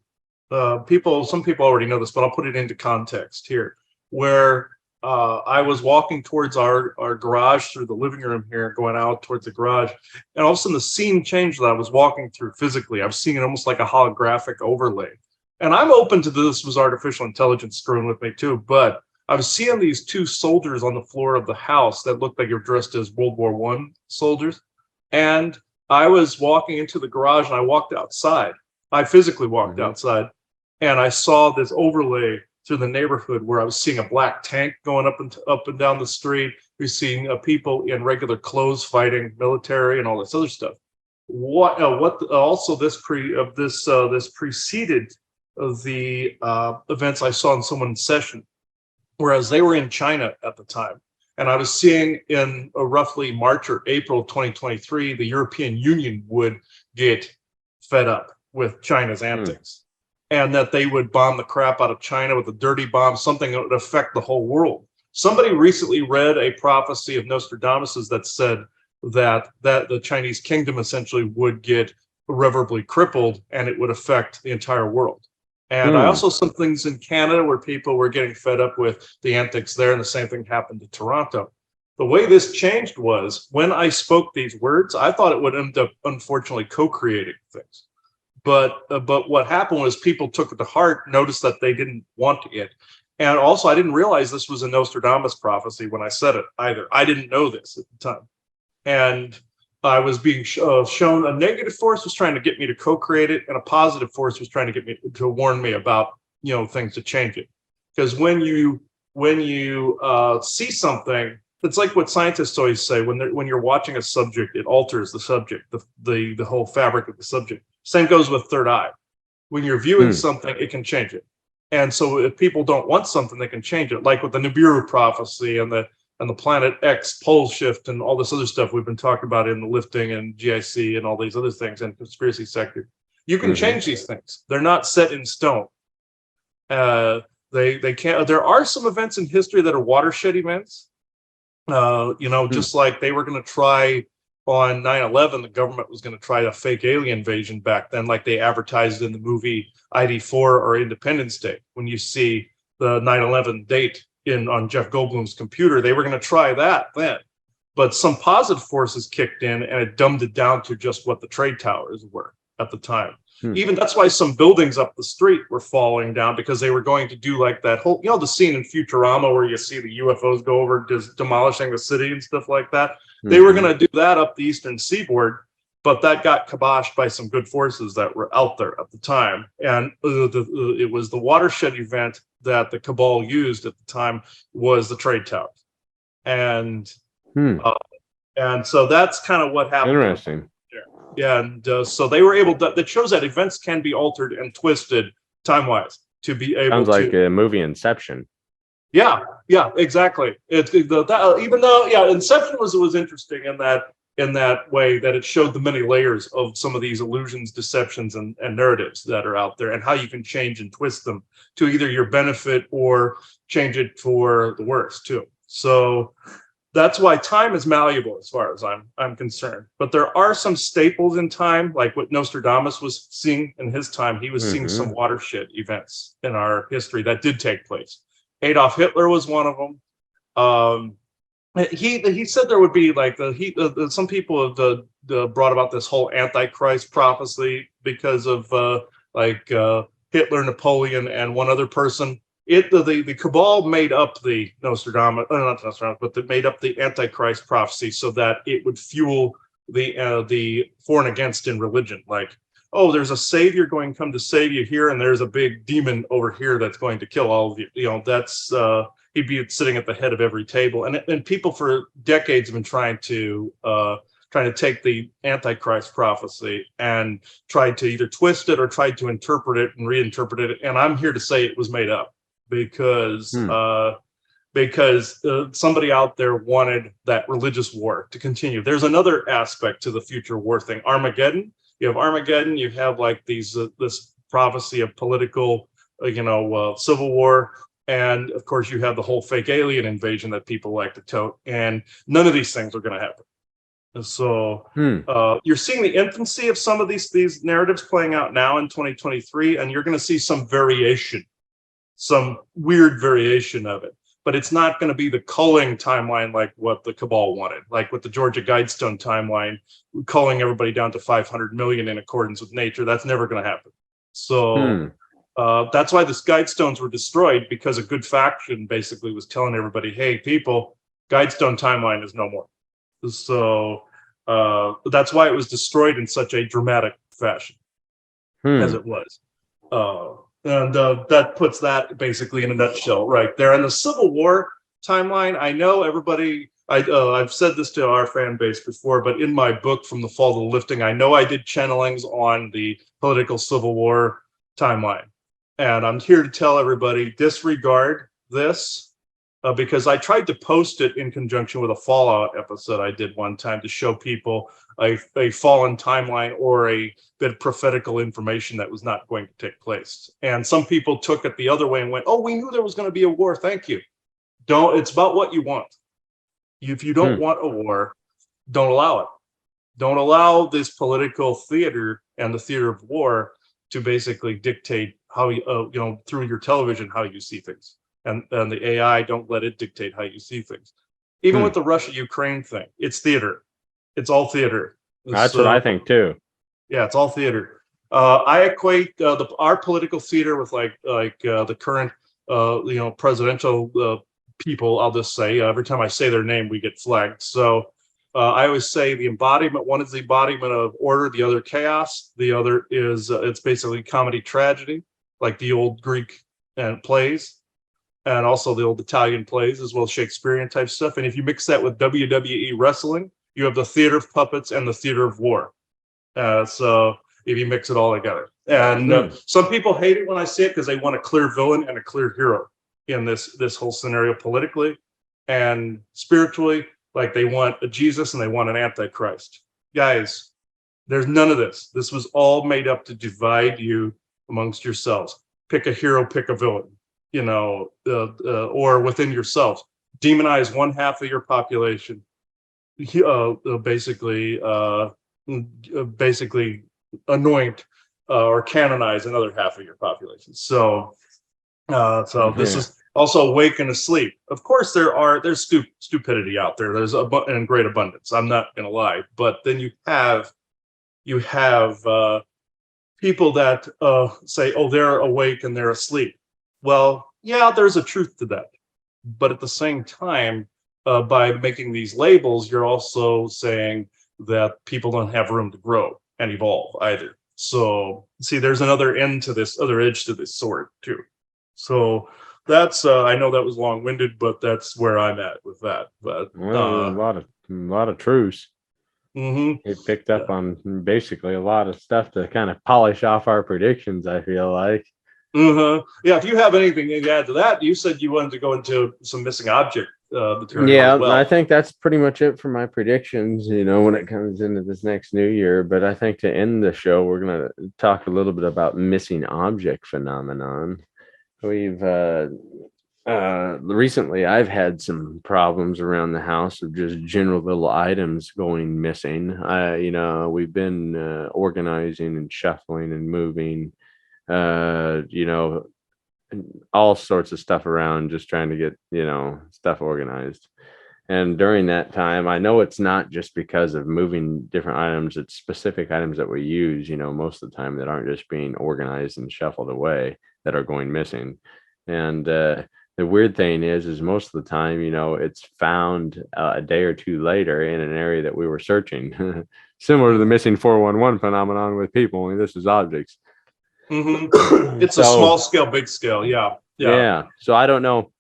some people already know this, but I'll put it into context here, where I was walking towards our garage through the living room here, going out towards the garage, and all of a sudden the scene changed that I was walking through physically. I was seeing it almost like a holographic overlay. And I'm open to this was artificial intelligence screwing with me too, but I was seeing these two soldiers on the floor of the house that looked like they were dressed as World War I soldiers. And I was walking into the garage and I walked outside. I physically walked outside and I saw this overlay through the neighborhood where I was seeing a black tank going up and down the street. We're seeing people in regular clothes fighting military and all this other stuff. Also this preceded the events I saw in someone's session, whereas they were in China at the time. And I was seeing in roughly March or April 2023, the European Union would get fed up with China's antics, and that they would bomb the crap out of China with a dirty bomb, something that would affect the whole world. Somebody recently read a prophecy of Nostradamus's that said that the Chinese kingdom essentially would get irreparably crippled and it would affect the entire world. And I also saw some things in Canada where people were getting fed up with the antics there, and the same thing happened to Toronto. The way this changed was when I spoke these words, I thought it would end up, unfortunately, co-creating things. But what happened was people took it to heart, noticed that they didn't want it. And also, I didn't realize this was a Nostradamus prophecy when I said it either. I didn't know this at the time. And I was being shown a negative force was trying to get me to co-create it, and a positive force was trying to get me to warn me about, things to change it. Because when you see something, it's like what scientists always say: when you're watching a subject, it alters the subject, the whole fabric of the subject. Same goes with third eye. When you're viewing something, it can change it. And so if people don't want something, they can change it. Like with the Nibiru prophecy and the Planet X pole shift and all this other stuff we've been talking about in the lifting and GIC and all these other things and conspiracy sector. You can change these things. They're not set in stone. They can't. There are some events in history that are watershed events. Just like they were going to try on 9/11, the government was going to try a fake alien invasion back then, like they advertised in the movie ID4 or Independence Day. When you see the 9/11 date on Jeff Goldblum's computer, they were going to try that then. But some positive forces kicked in and it dumbed it down to just what the trade towers were at the time. Even that's why some buildings up the street were falling down, because they were going to do like that whole, the scene in Futurama where you see the UFOs go over just demolishing the city and stuff like that. They were going to do that up the eastern seaboard, but that got kiboshed by some good forces that were out there at the time. And it was the watershed event that the cabal used at the time was the trade towers. And so that's kind of what happened. Interesting. Yeah, and so they were able to, that shows that events can be altered and twisted time-wise to be able Sounds like a movie Inception. Yeah, exactly. Even though, Inception was interesting in that way, that it showed the many layers of some of these illusions, deceptions, and narratives that are out there, and how you can change and twist them to either your benefit or change it for the worse too. So that's why time is malleable as far as I'm concerned. But there are some staples in time, like what Nostradamus was seeing in his time. He was seeing some watershed events in our history that did take place. Adolf Hitler was one of them. He said there would be like some people have brought about this whole Antichrist prophecy because of Hitler, Napoleon, and one other person. The cabal made up the Nostradamus, not Nostradamus, but they made up the Antichrist prophecy so that it would fuel the for and against in religion. Like, oh, there's a savior going to come to save you here, and there's a big demon over here that's going to kill all of you. That's he'd be sitting at the head of every table, and people for decades have been trying to take the Antichrist prophecy and try to either twist it or try to interpret it and reinterpret it. And I'm here to say it was made up because somebody out there wanted that religious war to continue. There's another aspect to the future war thing. Armageddon. You have Armageddon. You have like this prophecy of political, civil war. And of course, you have the whole fake alien invasion that people like to tote. And none of these things are going to happen. And so you're seeing the infancy of some of these narratives playing out now in 2023, and you're going to see some variation, some weird variation of it. But it's not going to be the culling timeline like what the cabal wanted, like with the Georgia Guidestone timeline, culling everybody down to 500 million in accordance with nature. That's never going to happen. So That's why the Guidestones were destroyed, because a good faction basically was telling everybody, hey, people, Guidestone timeline is no more. So that's why it was destroyed in such a dramatic fashion as it was. And that puts that basically in a nutshell right there. And the Civil War timeline, I know everybody, I've said this to our fan base before, but in my book, From the Fall to the Lifting, I know I did channelings on the political Civil War timeline. And I'm here to tell everybody, disregard this, because I tried to post it in conjunction with a Fallout episode I did one time to show people a fallen timeline or a bit of prophetical information that was not going to take place. And some people took it the other way and went, oh, we knew there was going to be a war. Thank you. It's about what you want. If you don't want a war, don't allow it. Don't allow this political theater and the theater of war to basically dictate how you, through your television, how you see things. And the AI, don't let it dictate how you see things. Even with the Russia-Ukraine thing, it's theater. It's all theater. That's what I think too. Yeah, it's all theater. I equate our political theater with like the current presidential people. I'll just say every time I say their name, we get flagged. So I always say the embodiment. One is the embodiment of order. The other chaos. The other is it's basically comedy tragedy, like the old Greek plays. And also the old Italian plays, as well as Shakespearean type stuff. And if you mix that with WWE wrestling, you have the theater of puppets and the theater of war. So if you mix it all together. And some people hate it when I say it because they want a clear villain and a clear hero in this whole scenario politically and spiritually. Like they want a Jesus and they want an Antichrist. Guys, there's none of this. This was all made up to divide you amongst yourselves. Pick a hero, pick a villain. Or within yourselves, demonize one half of your population, basically anoint or canonize another half of your population. So this is also awaken asleep. Of course, there's stupidity out there. There's in great abundance. I'm not going to lie, but then you have people that say, oh, they're awake and they're asleep. Well, yeah, there's a truth to that. But at the same time, by making these labels, you're also saying that people don't have room to grow and evolve either. So, see, there's another end to this, other edge to this sword, too. So that's, I know that was long-winded, but that's where I'm at with that. But a lot of truths. It picked up on basically a lot of stuff to kind of polish off our predictions, I feel like. Yeah, if you have anything to add to that, you said you wanted to go into some missing object material. Yeah, as well. I think that's pretty much it for my predictions, when it comes into this next new year. But I think to end the show, we're going to talk a little bit about missing object phenomenon. We've recently I've had some problems around the house of just general little items going missing. We've been organizing and shuffling and moving, all sorts of stuff around, just trying to get, stuff organized. And during that time, I know it's not just because of moving different items, it's specific items that we use, most of the time that aren't just being organized and shuffled away that are going missing. And the weird thing is most of the time, it's found a day or two later in an area that we were searching, similar to the missing 411 phenomenon with people, only this is objects. It's a small scale, big scale. Yeah. So I don't know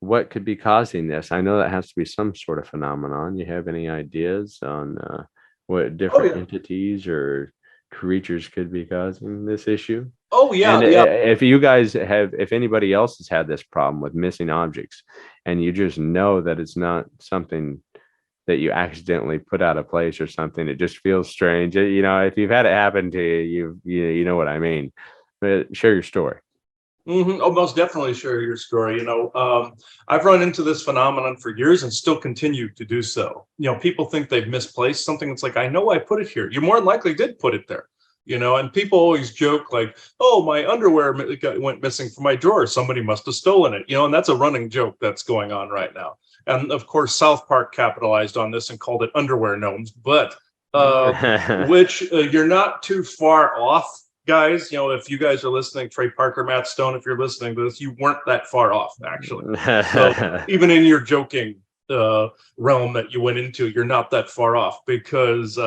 what could be causing this. I know that has to be some sort of phenomenon. You have any ideas on what different entities or creatures could be causing this issue? Oh yeah. And if anybody else has had this problem with missing objects, and you just know that it's not something that you accidentally put out of place or something, it just feels strange. If you've had it happen to you, you know what I mean. But share your story. Oh, most definitely share your story. I've run into this phenomenon for years and still continue to do so. People think they've misplaced something. It's like, I know I put it here. You more than likely did put it there. And people always joke like, oh, my underwear went missing from my drawer. Somebody must have stolen it. And that's a running joke that's going on right now. And of course, South Park capitalized on this and called it underwear gnomes, but which you're not too far off guys, if you guys are listening, Trey Parker, Matt Stone, if you're listening to this, you weren't that far off, actually. So even in your joking realm that you went into, you're not that far off, because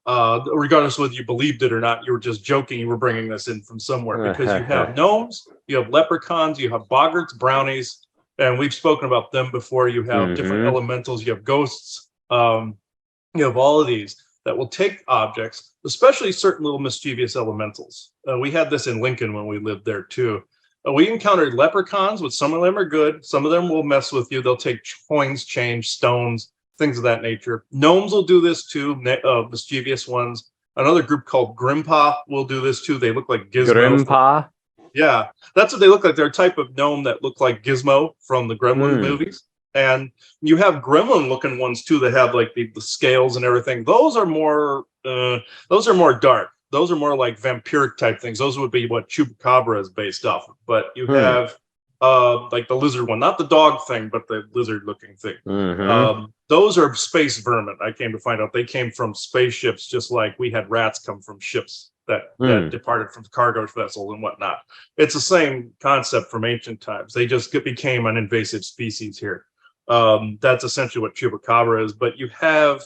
regardless of whether you believed it or not, you were just joking. You were bringing this in from somewhere, because you have gnomes, you have leprechauns, you have boggarts, brownies, and we've spoken about them before. You have different elementals, you have ghosts, you have all of these that will take objects, especially certain little mischievous elementals. We had this in Lincoln when we lived there too. We encountered leprechauns, which some of them are good. Some of them will mess with you. They'll take coins, change, stones, things of that nature. Gnomes will do this too, mischievous ones. Another group called Grimpa will do this too. They look like Gizmo. Grimpa? Yeah, that's what they look like. They're a type of gnome that look like Gizmo from the Gremlin movies. And you have gremlin-looking ones too that have like the scales and everything. Those are more dark. Those are more like vampiric type things. Those would be what Chupacabra is based off of. But you have like the lizard one, not the dog thing, but the lizard-looking thing. Those are space vermin. I came to find out they came from spaceships, just like we had rats come from ships that departed from cargo vessels and whatnot. It's the same concept from ancient times. They just became an invasive species here. That's essentially what Chupacabra is. But you have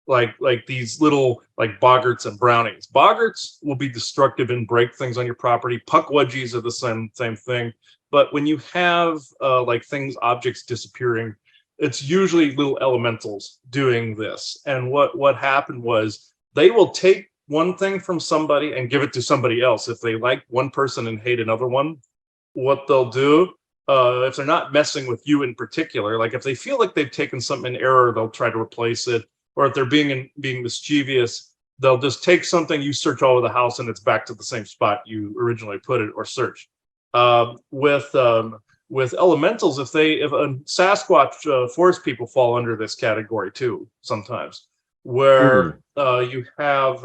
like these little like boggarts and brownies. Boggarts will be destructive and break things on your property. Puckwudgies are the same thing. But when you have like objects disappearing, it's usually little elementals doing this. And what happened was they will take one thing from somebody and give it to somebody else. If they like one person and hate another one, what they'll do, if they're not messing with you in particular, like if they feel like they've taken something in error, they'll try to replace it. Or if they're being mischievous, they'll just take something, you search all over the house, and it's back to the same spot you originally put it or searched. With elementals, if a Sasquatch forest people fall under this category too sometimes, where you have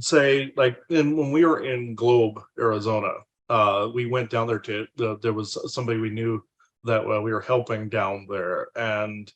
say like when we were in Globe, Arizona, we went down there there was somebody we knew that we were helping down there, and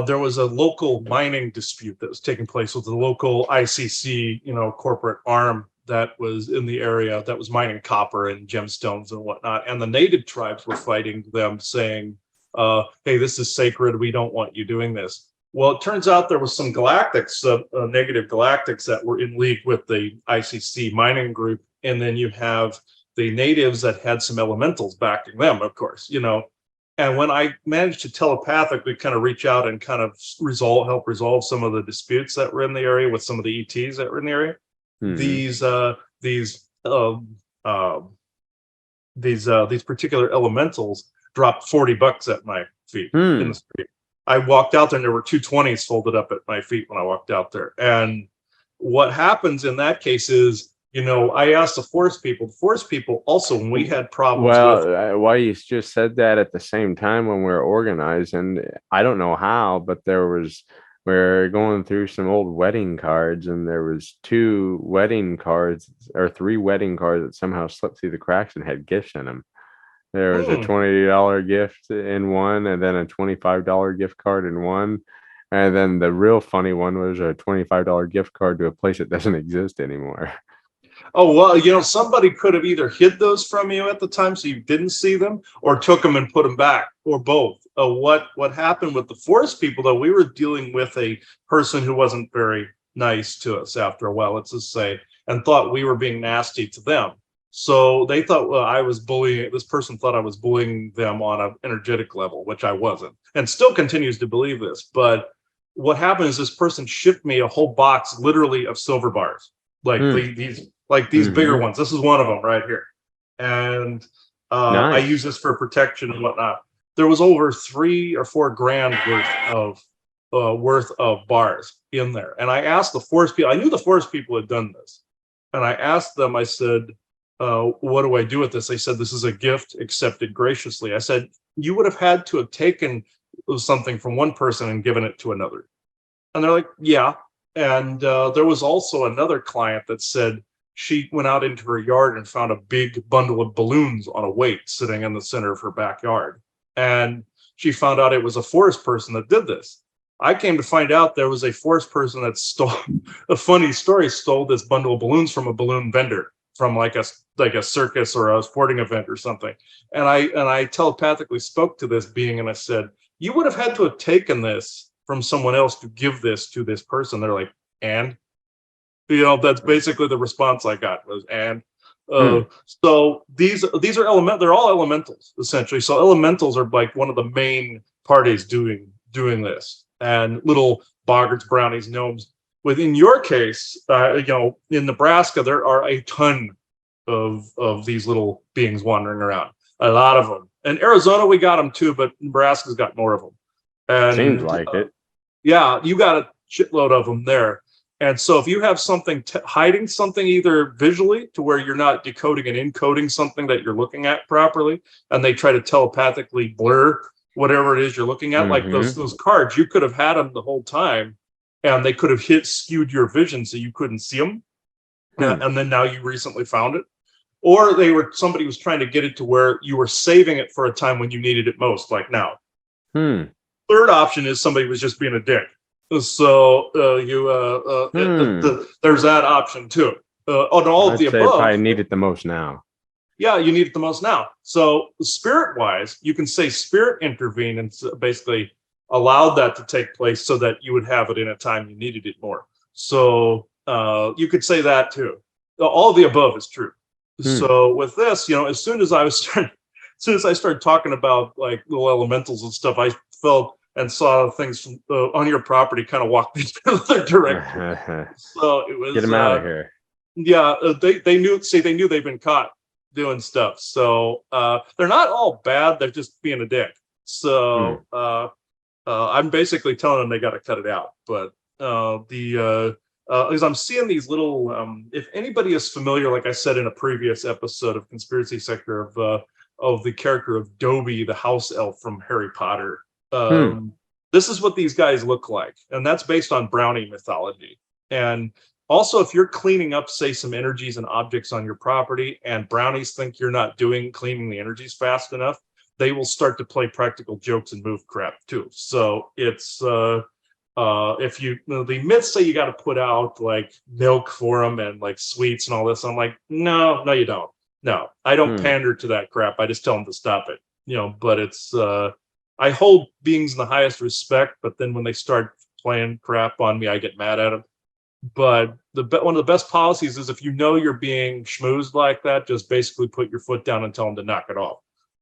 there was a local mining dispute that was taking place with the local ICC, corporate arm that was in the area that was mining copper and gemstones and whatnot. And the native tribes were fighting them, saying, hey, this is sacred. We don't want you doing this. Well, it turns out there was some galactics, negative galactics that were in league with the ICC mining group. And then you have the natives that had some elementals backing them, of course, And when I managed to telepathically kind of reach out and kind of help resolve some of the disputes that were in the area with some of the ETs that were in the area, these particular elementals dropped $40 at my feet in the street. I walked out there and there were 220s folded up at my feet when I walked out there. And what happens in that case is, I asked the forest people also, when we had problems why you just said that at the same time when we were organizing, I don't know how, but we're going through some old wedding cards, and there was 2 wedding cards or 3 wedding cards that somehow slipped through the cracks and had gifts in them. There was a $20 gift in one, and then a $25 gift card in one. And then the real funny one was a $25 gift card to a place that doesn't exist anymore. Oh, well, somebody could have either hid those from you at the time so you didn't see them, or took them and put them back, or both. What happened with the forest people, though, we were dealing with a person who wasn't very nice to us after a while, let's just say, and thought we were being nasty to them. So they thought I was bullying. This person thought I was bullying them on an energetic level, which I wasn't, and still continues to believe this. But what happened is this person shipped me a whole box, literally, of silver bars, like these bigger ones. This is one of them right here. And nice. I use this for protection and whatnot. There was over $3 or $4 grand worth of bars in there. And I asked the forest people, I knew the forest people had done this. And I asked them, I said, what do I do with this? They said, this is a gift accepted graciously. I said, you would have had to have taken something from one person and given it to another. And they're like, yeah. And there was also another client that said she went out into her yard and found a big bundle of balloons on a weight sitting in the center of her backyard. And she found out it was a forest person that did this. I came to find out there was a forest person that stole a funny story, stole this bundle of balloons from a balloon vendor from like a circus or a sporting event or something. And I telepathically spoke to this being and I said, you would have had to have taken this from someone else to give this to this person. They're like, and that's basically the response I got was, and so these are they're all elementals essentially. So elementals are like one of the main parties doing this, and little boggarts, brownies, gnomes. Within your case, in Nebraska, there are a ton of these little beings wandering around. A lot of them. In Arizona, we got them too, but Nebraska's got more of them. And Seems like it. Yeah, you got a shitload of them there. And so if you have something hiding something either visually to where you're not decoding and encoding something that you're looking at properly, and they try to telepathically blur whatever it is you're looking at, like those cards, you could have had them the whole time, and they could have skewed your vision so you couldn't see them. And then now you recently found it. Or somebody was trying to get it to where you were saving it for a time when you needed it most, like now. Third option is somebody was just being a dick. So there's that option too. On all of the above, probably need it the most now. Yeah, you need it the most now. So spirit-wise, you can say spirit intervened and basically allowed that to take place so that you would have it in a time you needed it more. So you could say that too. All of the above is true. So with this, as soon as I started talking about like little elementals and stuff, I felt and saw things from, on your property kind of walk in the other direction. So it was, get them out of here. Yeah, they knew they've been caught doing stuff. So they're not all bad. They're just being a dick. So I'm basically telling them they got to cut it out. But as I'm seeing these little, if anybody is familiar, like I said in a previous episode of Conspiracy Sector, of the character of Dobby, the house elf from Harry Potter. This is what these guys look like, and that's based on brownie mythology. And also, if you're cleaning up, say, some energies and objects on your property, and brownies think you're not cleaning the energies fast enough, they will start to play practical jokes and move crap too. So it's if the myths say you got to put out like milk for them and like sweets and all this, I'm like, no, you don't. No, I don't pander to that crap. I just tell them to stop it. But it's I hold beings in the highest respect, but then when they start playing crap on me, I get mad at them. But one of the best policies is if you're being schmoozed like that, just basically put your foot down and tell them to knock it off.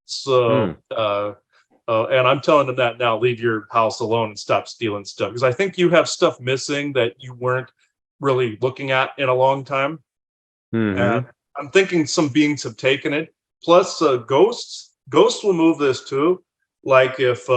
So, and I'm telling them that now, leave your house alone and stop stealing stuff. Because I think you have stuff missing that you weren't really looking at in a long time. And I'm thinking some beings have taken it. Plus, ghosts will move this too. Like if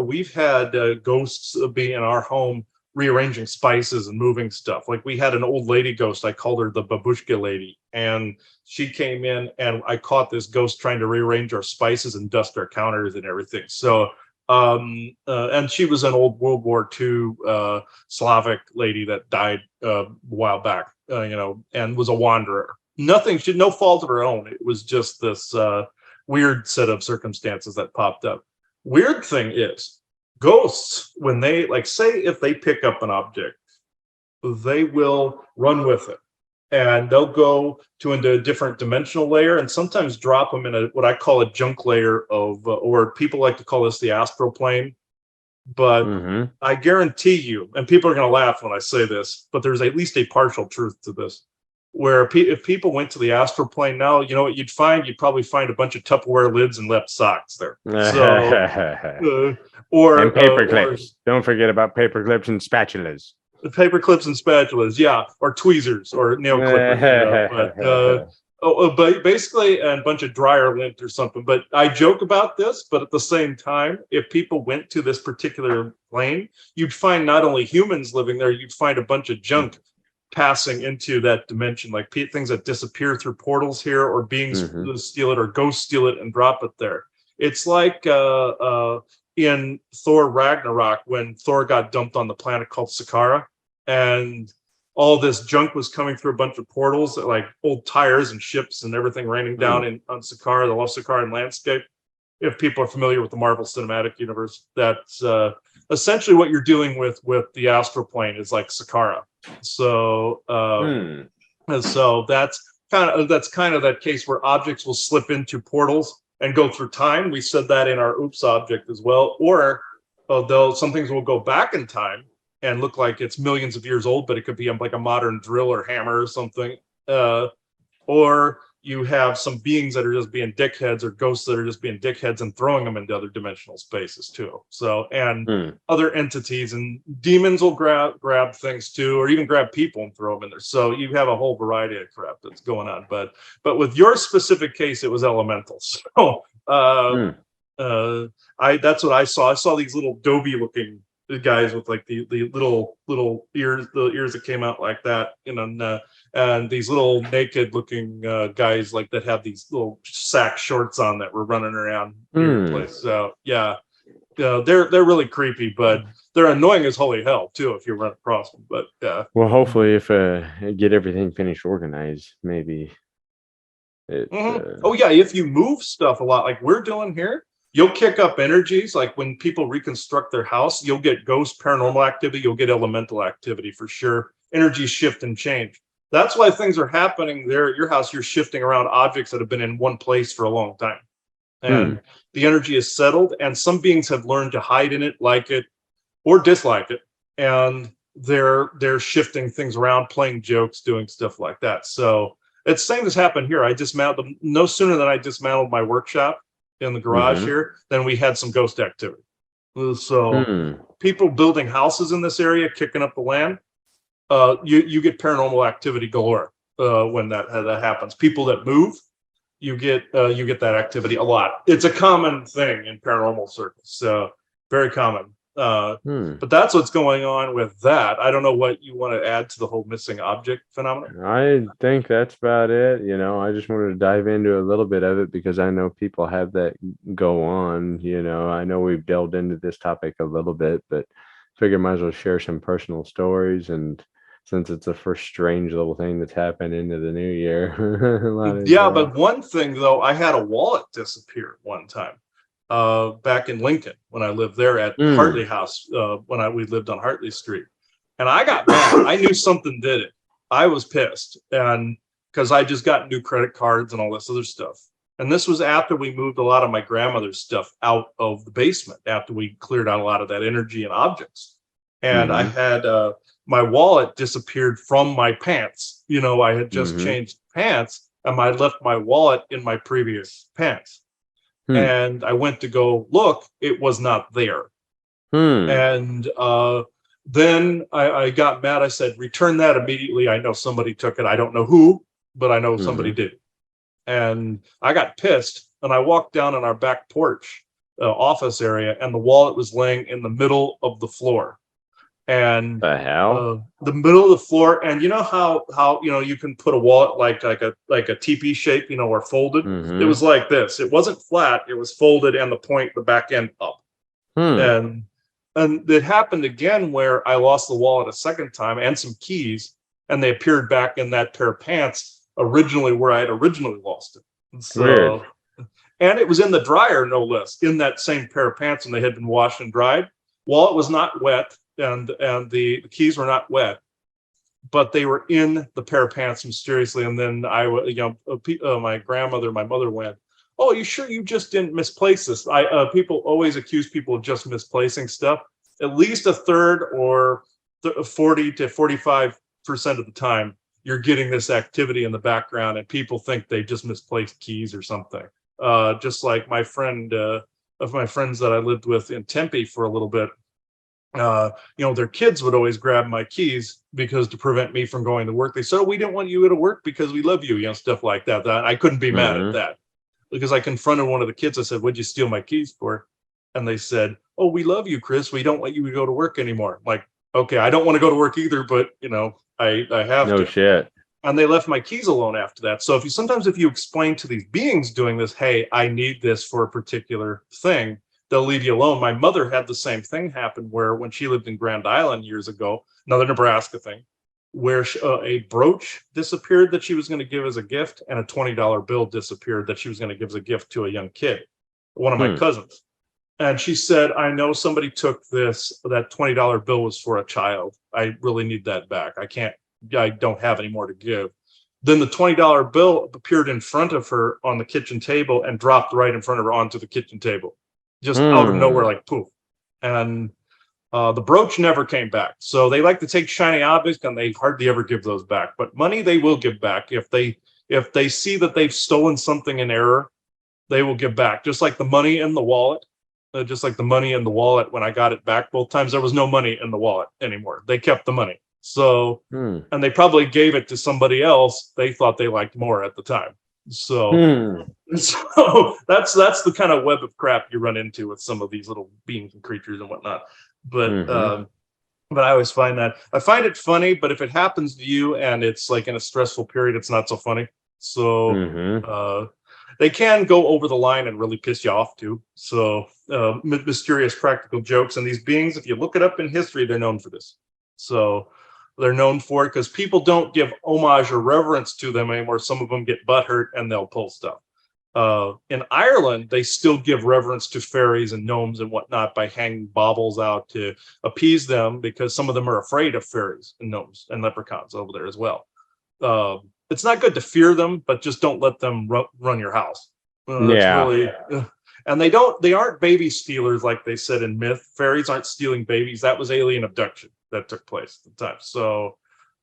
we've had ghosts be in our home rearranging spices and moving stuff. Like we had an old lady ghost, I called her the babushka lady, and she came in and I caught this ghost trying to rearrange our spices and dust our counters and everything. So and she was an old World War II Slavic lady that died a while back, and was a wanderer. She had no fault of her own. It was just this weird set of circumstances that popped up. Weird thing is, ghosts, when they, like, say if they pick up an object, they will run with it, and they'll go into a different dimensional layer, and sometimes drop them in what I call a junk layer of, or people like to call this the astral plane. But I guarantee you, and people are going to laugh when I say this, but there's at least a partial truth to this. Where if people went to the astral plane now, you know what you'd find? You'd probably find a bunch of Tupperware lids and left socks there. So, and paper clips. Don't forget about paper clips and spatulas. Paper clips and spatulas, yeah, or tweezers or nail clippers. But basically, and a bunch of dryer lint or something. But I joke about this, but at the same time, if people went to this particular plane, you'd find not only humans living there, you'd find a bunch of junk passing into that dimension, like things that disappear through portals here, or beings steal it, or ghosts steal it and drop it there. It's like in Thor Ragnarok, when Thor got dumped on the planet called Sakara, and all this junk was coming through a bunch of portals, like old tires and ships and everything raining down on Sakara, the Lost Sakaran landscape. If people are familiar with the Marvel Cinematic Universe, that's essentially what you're dealing with the astral plane is like Sakara. So and so that's kind of that case where objects will slip into portals and go through time. We said that in our oops object as well. Or some things will go back in time and look like it's millions of years old, but it could be like a modern drill or hammer or something. Or you have some beings that are just being dickheads, or ghosts that are just being dickheads and throwing them into other dimensional spaces too. So, and other entities and demons will grab things too, or even grab people and throw them in there. So you have a whole variety of crap that's going on. But with your specific case, it was elementals. So that's what I saw. I saw these little Dobie looking guys with like the little ears, the ears that came out like that, and these little naked looking guys like that have these little sack shorts on that were running around your place. So yeah, they're really creepy, but they're annoying as holy hell too if you run across them. But yeah. Well, hopefully, if get everything finished organized, maybe. Oh yeah, if you move stuff a lot, like we're doing here, you'll kick up energies. Like when people reconstruct their house, you'll get ghost paranormal activity, you'll get elemental activity for sure. Energies shift and change. That's why things are happening there at your house. You're shifting around objects that have been in one place for a long time. And the energy is settled, and some beings have learned to hide in it, like it, or dislike it. And they're shifting things around, playing jokes, doing stuff like that. So it's the same as happened here. I dismantled them no sooner than I dismantled my workshop in the garage here, then we had some ghost activity. So people building houses in this area, kicking up the land, you get paranormal activity galore when that happens. People that move, you get that activity a lot. It's a common thing in paranormal circles, so very common. But that's what's going on with that. I don't know what you want to add to the whole missing object phenomenon. I think that's about it. I just wanted to dive into a little bit of it because I know people have that go on. I know we've delved into this topic a little bit, but figure might as well share some personal stories. And since it's the first strange little thing that's happened into the new year. Yeah, but one thing though, I had a wallet disappear one time. Back in Lincoln when I lived there at Hartley House, when we lived on Hartley Street, and I got mad. I knew something did it. I was pissed, and because I just got new credit cards and all this other stuff. And this was after we moved a lot of my grandmother's stuff out of the basement, after we cleared out a lot of that energy and objects. And I had my wallet disappeared from my pants. I had just changed pants, and I left my wallet in my previous pants. And I went to go look, it was not there. And then I got mad. I said, return that immediately. I know somebody took it. I don't know who, but I know somebody did. And I got pissed, and I walked down on our back porch office area, and the wallet was laying in the middle of the floor. And the hell? The middle of the floor. And you know how you can put a wallet like a teepee shape, or folded. It was like this. It wasn't flat. It was folded, and the back end up. And it happened again where I lost the wallet a second time and some keys, and they appeared back in that pair of pants originally where I had originally lost it. So, weird. And it was in the dryer, no less, in that same pair of pants, and they had been washed and dried. Wallet was not wet. And the keys were not wet, but they were in the pair of pants mysteriously. And then my grandmother, my mother went, "Oh, you sure you just didn't misplace this?" People always accuse people of just misplacing stuff. At least a third or 40 to 45% of the time, you're getting this activity in the background, and people think they just misplaced keys or something. Just like my friend, of my friends that I lived with in Tempe for a little bit. Their kids would always grab my keys because to prevent me from going to work. They said, "Oh, we didn't want you to work because we love you," stuff like that. I couldn't be mad at that, because I confronted one of the kids. I said, "What'd you steal my keys for?" And they said, "Oh, we love you, Chris. We don't want you to go to work anymore." I'm like, okay, I don't want to go to work either, but I have to. No shit. And they left my keys alone after that. So if you explain to these beings doing this, "Hey, I need this for a particular thing," they'll leave you alone. My mother had the same thing happen where when she lived in Grand Island years ago, another Nebraska thing, where a brooch disappeared that she was going to give as a gift, and a $20 bill disappeared that she was going to give as a gift to a young kid, one of my cousins. And she said, I know somebody took this, that $20 bill was for a child. I really need that back. I don't have any more to give. Then the $20 bill appeared in front of her on the kitchen table and dropped right in front of her onto the kitchen table, just out of nowhere, like poof. And the brooch never came back. So they like to take shiny objects and they hardly ever give those back. But money they will give back if they see that they've stolen something in error. They will give back, just like the money in the wallet. Just like the money in the wallet, when I got it back both times, there was no money in the wallet anymore. They kept the money. So, and they probably gave it to somebody else they thought they liked more at the time. So, so that's the kind of web of crap you run into with some of these little beings and creatures and whatnot. But but I always find it funny. But if it happens to you and it's like in a stressful period, it's not so funny. So they can go over the line and really piss you off too. So mysterious practical jokes, and these beings, if you look it up in history, they're known for this. So they're known for it because people don't give homage or reverence to them anymore. Some of them get butthurt and they'll pull stuff. In Ireland, they still give reverence to fairies and gnomes and whatnot by hanging baubles out to appease them, because some of them are afraid of fairies and gnomes and leprechauns over there as well. It's not good to fear them, but just don't let them run your house. Really, and they aren't baby stealers like they said in myth. Fairies aren't stealing babies. That was alien abduction that took place at the time. So,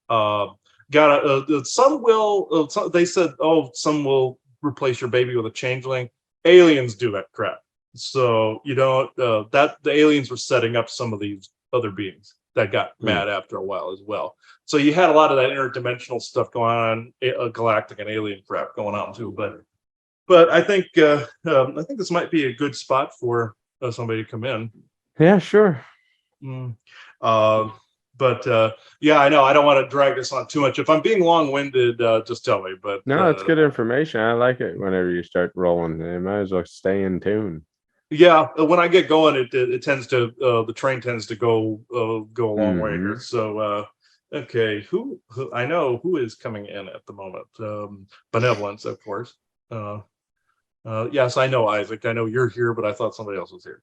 some will. They said, oh, some will replace your baby with a changeling. Aliens do that crap. So you don't. That the aliens were setting up some of these other beings that got mad after a while as well. So you had a lot of that interdimensional stuff going on, galactic and alien crap going on too. But I think this might be a good spot for somebody to come in. Yeah, sure. Yeah, I know I don't want to drag this on too much. If I'm being long-winded, just tell me. But no, it's good information. I like it whenever you start rolling. You might as well stay in tune. Yeah, when I get going, it tends to the train tends to go a long way here. So okay, who I know who is coming in at the moment? Benevolence, of course. Yes, I know, Isaac. I know you're here, but I thought somebody else was here.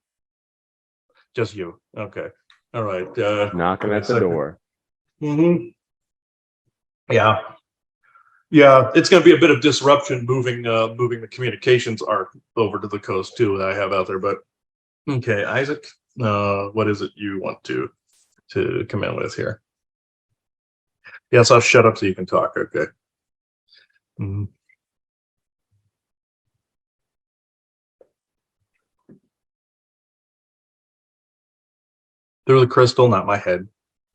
Just you. Okay. All right. Knocking at the door. Yeah. Yeah, it's going to be a bit of disruption moving the communications arc over to the coast too that I have out there. But okay, Isaac, what is it you want to come in with here? Yes, I'll shut up so you can talk. Okay. Through the crystal, not my head.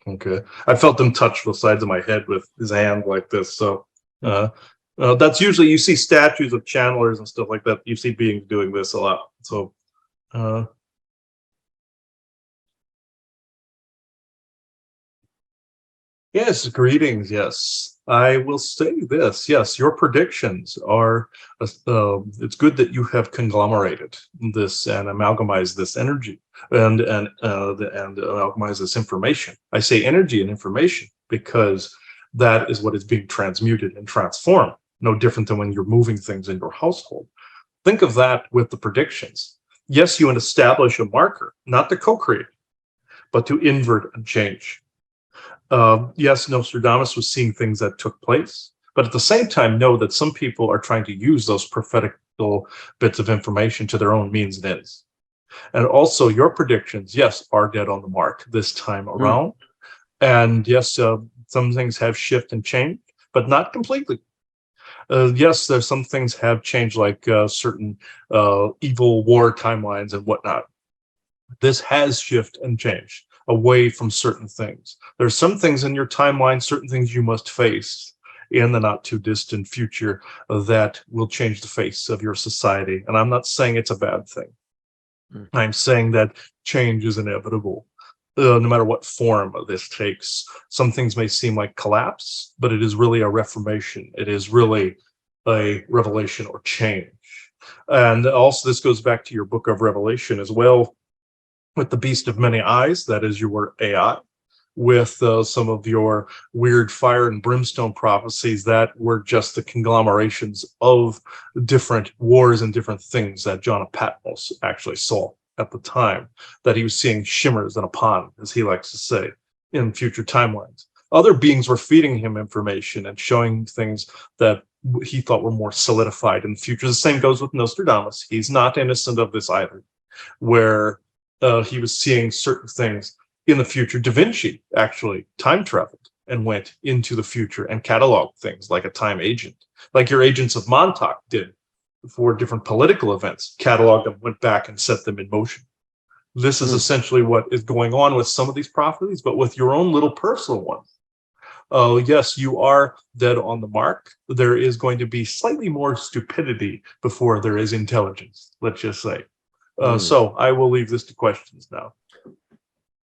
Okay. I felt him touch the sides of my head with his hand like this. So that's usually, you see statues of channelers and stuff like that. You see beings doing this a lot. So yes, greetings. Yes, I will say this. Yes, your predictions are. It's good that you have conglomerated this and amalgamized this energy and amalgamized this information. I say energy and information because that is what is being transmuted and transformed. No different than when you're moving things in your household. Think of that with the predictions. Yes, you establish a marker, not to co-create, but to invert and change. Yes, Nostradamus was seeing things that took place, but at the same time, know that some people are trying to use those prophetic bits of information to their own means and ends. And also, your predictions, yes, are dead on the mark this time around. And yes, some things have shifted and changed, but not completely. Yes, there's some things have changed, like certain evil war timelines and whatnot. This has shifted and changed away from certain things. There's some things in your timeline, certain things you must face in the not too distant future that will change the face of your society. And I'm not saying it's a bad thing. I'm saying that change is inevitable. No matter what form this takes. Some things may seem like collapse, but it is really a reformation. It is really a revelation or change. And also this goes back to your book of Revelation as well, with the beast of many eyes, that is your AI, with some of your weird fire and brimstone prophecies that were just the conglomerations of different wars and different things that John of Patmos actually saw at the time that he was seeing shimmers in a pond, as he likes to say, in future timelines. Other beings were feeding him information and showing things that he thought were more solidified in the future. The same goes with Nostradamus. He's not innocent of this either, where he was seeing certain things in the future. Da Vinci actually time traveled and went into the future and cataloged things like a time agent, like your agents of Montauk did for different political events, cataloged them, went back and set them in motion. This is essentially what is going on with some of these prophecies, but with your own little personal one. Yes, you are dead on the mark. There is going to be slightly more stupidity before there is intelligence, let's just say. So I will leave this to questions now.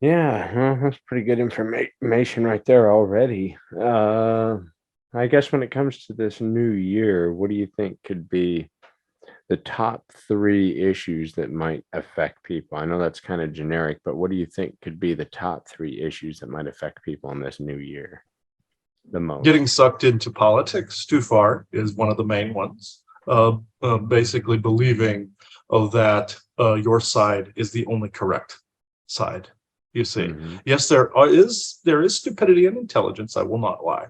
Yeah, well, that's pretty good information right there already. I guess when it comes to this new year, what do you think could be the top 3 issues that might affect people? I know that's kind of generic, but what do you think could be the top 3 issues that might affect people in this new year the most? Getting sucked into politics too far is one of the main ones. Basically believing that your side is the only correct side. You see, yes, there is stupidity and intelligence. I will not lie,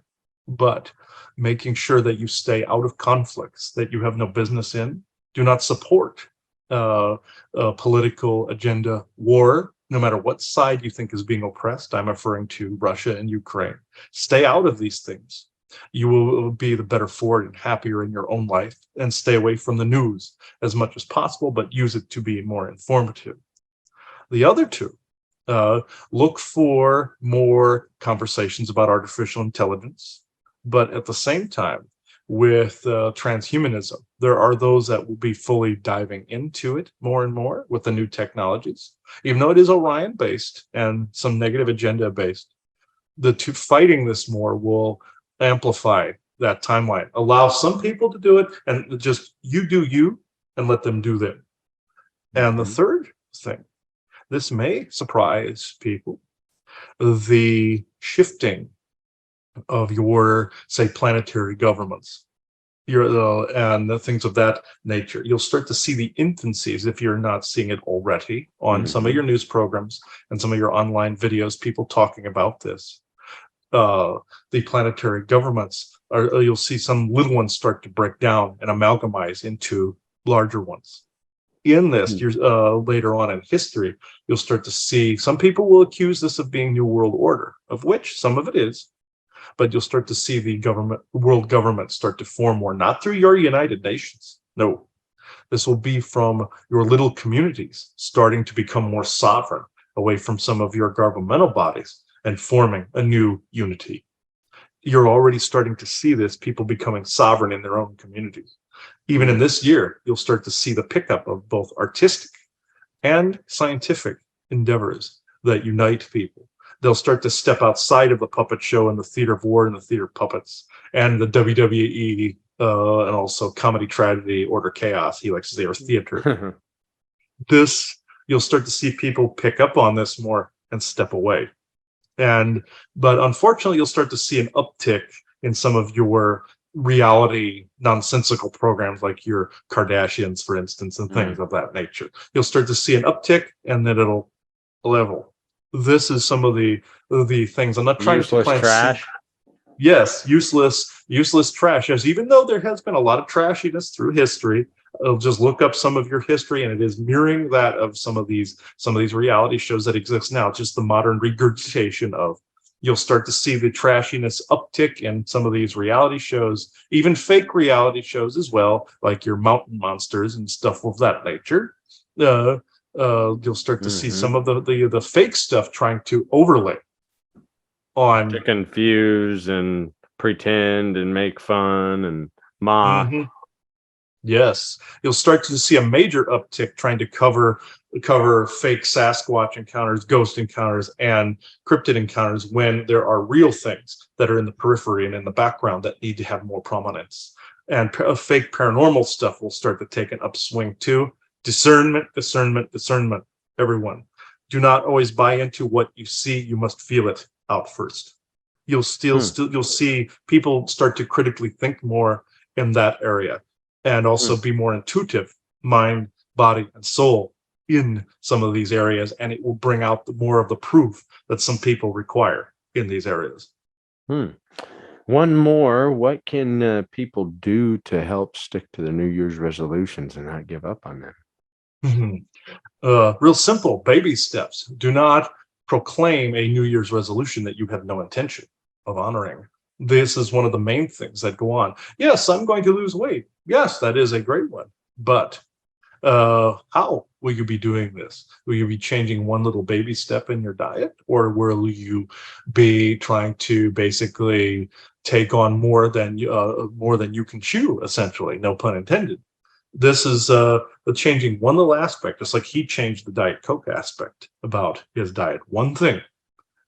but making sure that you stay out of conflicts that you have no business in. Do not support a political agenda war, no matter what side you think is being oppressed. I'm referring to Russia and Ukraine. Stay out of these things. You will be the better for it and happier in your own life, and stay away from the news as much as possible, but use it to be more informative. The other 2, look for more conversations about artificial intelligence, but at the same time, with transhumanism, there are those that will be fully diving into it more and more with the new technologies. Even though it is Orion based and some negative agenda based, the 2 fighting this more will amplify that timeline. Allow some people to do it, and just you do you, and let them do them. And the third thing, this may surprise people, the shifting of your, say, planetary governments, and the things of that nature. You'll start to see the infancies, if you're not seeing it already, on some of your news programs and some of your online videos, people talking about this. The planetary governments, you'll see some little ones start to break down and amalgamize into larger ones. In this, later on in history, you'll start to see some people will accuse this of being New World Order, of which some of it is, but you'll start to see the world government start to form more, not through your United Nations. No, this will be from your little communities starting to become more sovereign, away from some of your governmental bodies, and forming a new unity. You're already starting to see this, people becoming sovereign in their own communities. Even in this year, you'll start to see the pickup of both artistic and scientific endeavors that unite people. They'll start to step outside of the puppet show and the theater of war and the theater of puppets and the WWE and also comedy, tragedy, order, chaos. He likes to say, or theater. You'll start to see people pick up on this more and step away. But unfortunately, you'll start to see an uptick in some of your reality nonsensical programs, like your Kardashians, for instance, and things of that nature. You'll start to see an uptick, and then it'll level. This is some of the things. I'm not trying to plant trash. Yes, useless trash. As even though there has been a lot of trashiness through history, I'll just look up some of your history, and it is mirroring that of some of these reality shows that exist now. Just the modern regurgitation of. You'll start to see the trashiness uptick in some of these reality shows, even fake reality shows as well, like your mountain monsters and stuff of that nature. You'll start to see some of the fake stuff trying to overlay on, to confuse and pretend and make fun and mock. Yes, you'll start to see a major uptick trying to cover fake Sasquatch encounters, ghost encounters, and cryptid encounters, when there are real things that are in the periphery and in the background that need to have more prominence. And fake paranormal stuff will start to take an upswing too. Discernment. Everyone, do not always buy into what you see. You must feel it out first. You'll you'll see people start to critically think more in that area, and also be more intuitive, mind, body, and soul, in some of these areas, and it will bring out more of the proof that some people require in these areas. One more. What can people do to help stick to their New Year's resolutions and not give up on them? Real simple baby steps. Do not proclaim a New Year's resolution that you have no intention of honoring. This is one of the main things that go on. Yes, I'm going to lose weight. Yes, that is a great one. But how will you be doing this? Will you be changing one little baby step in your diet, or will you be trying to basically take on more than you can chew? Essentially, no pun intended. This is the changing one little aspect, just like he changed the Diet Coke aspect about his diet. One thing.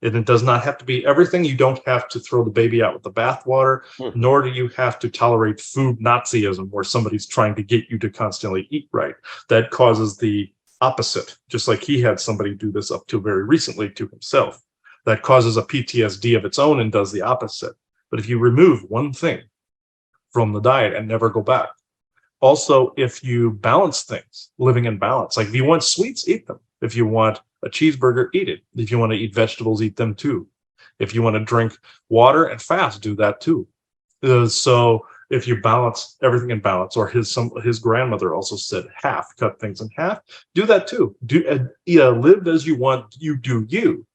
And it does not have to be everything. You don't have to throw the baby out with the bathwater, nor do you have to tolerate food Nazism, where somebody's trying to get you to constantly eat right. That causes the opposite, just like he had somebody do this up to very recently to himself. That causes a PTSD of its own and does the opposite. But if you remove one thing from the diet and never go back, also, if you balance things, living in balance, like if you want sweets, eat them. If you want a cheeseburger, eat it. If you want to eat vegetables, eat them too. If you want to drink water and fast, do that too. So if you balance everything in balance, or his grandmother also said half, cut things in half, do that too. Live as you want, you do you.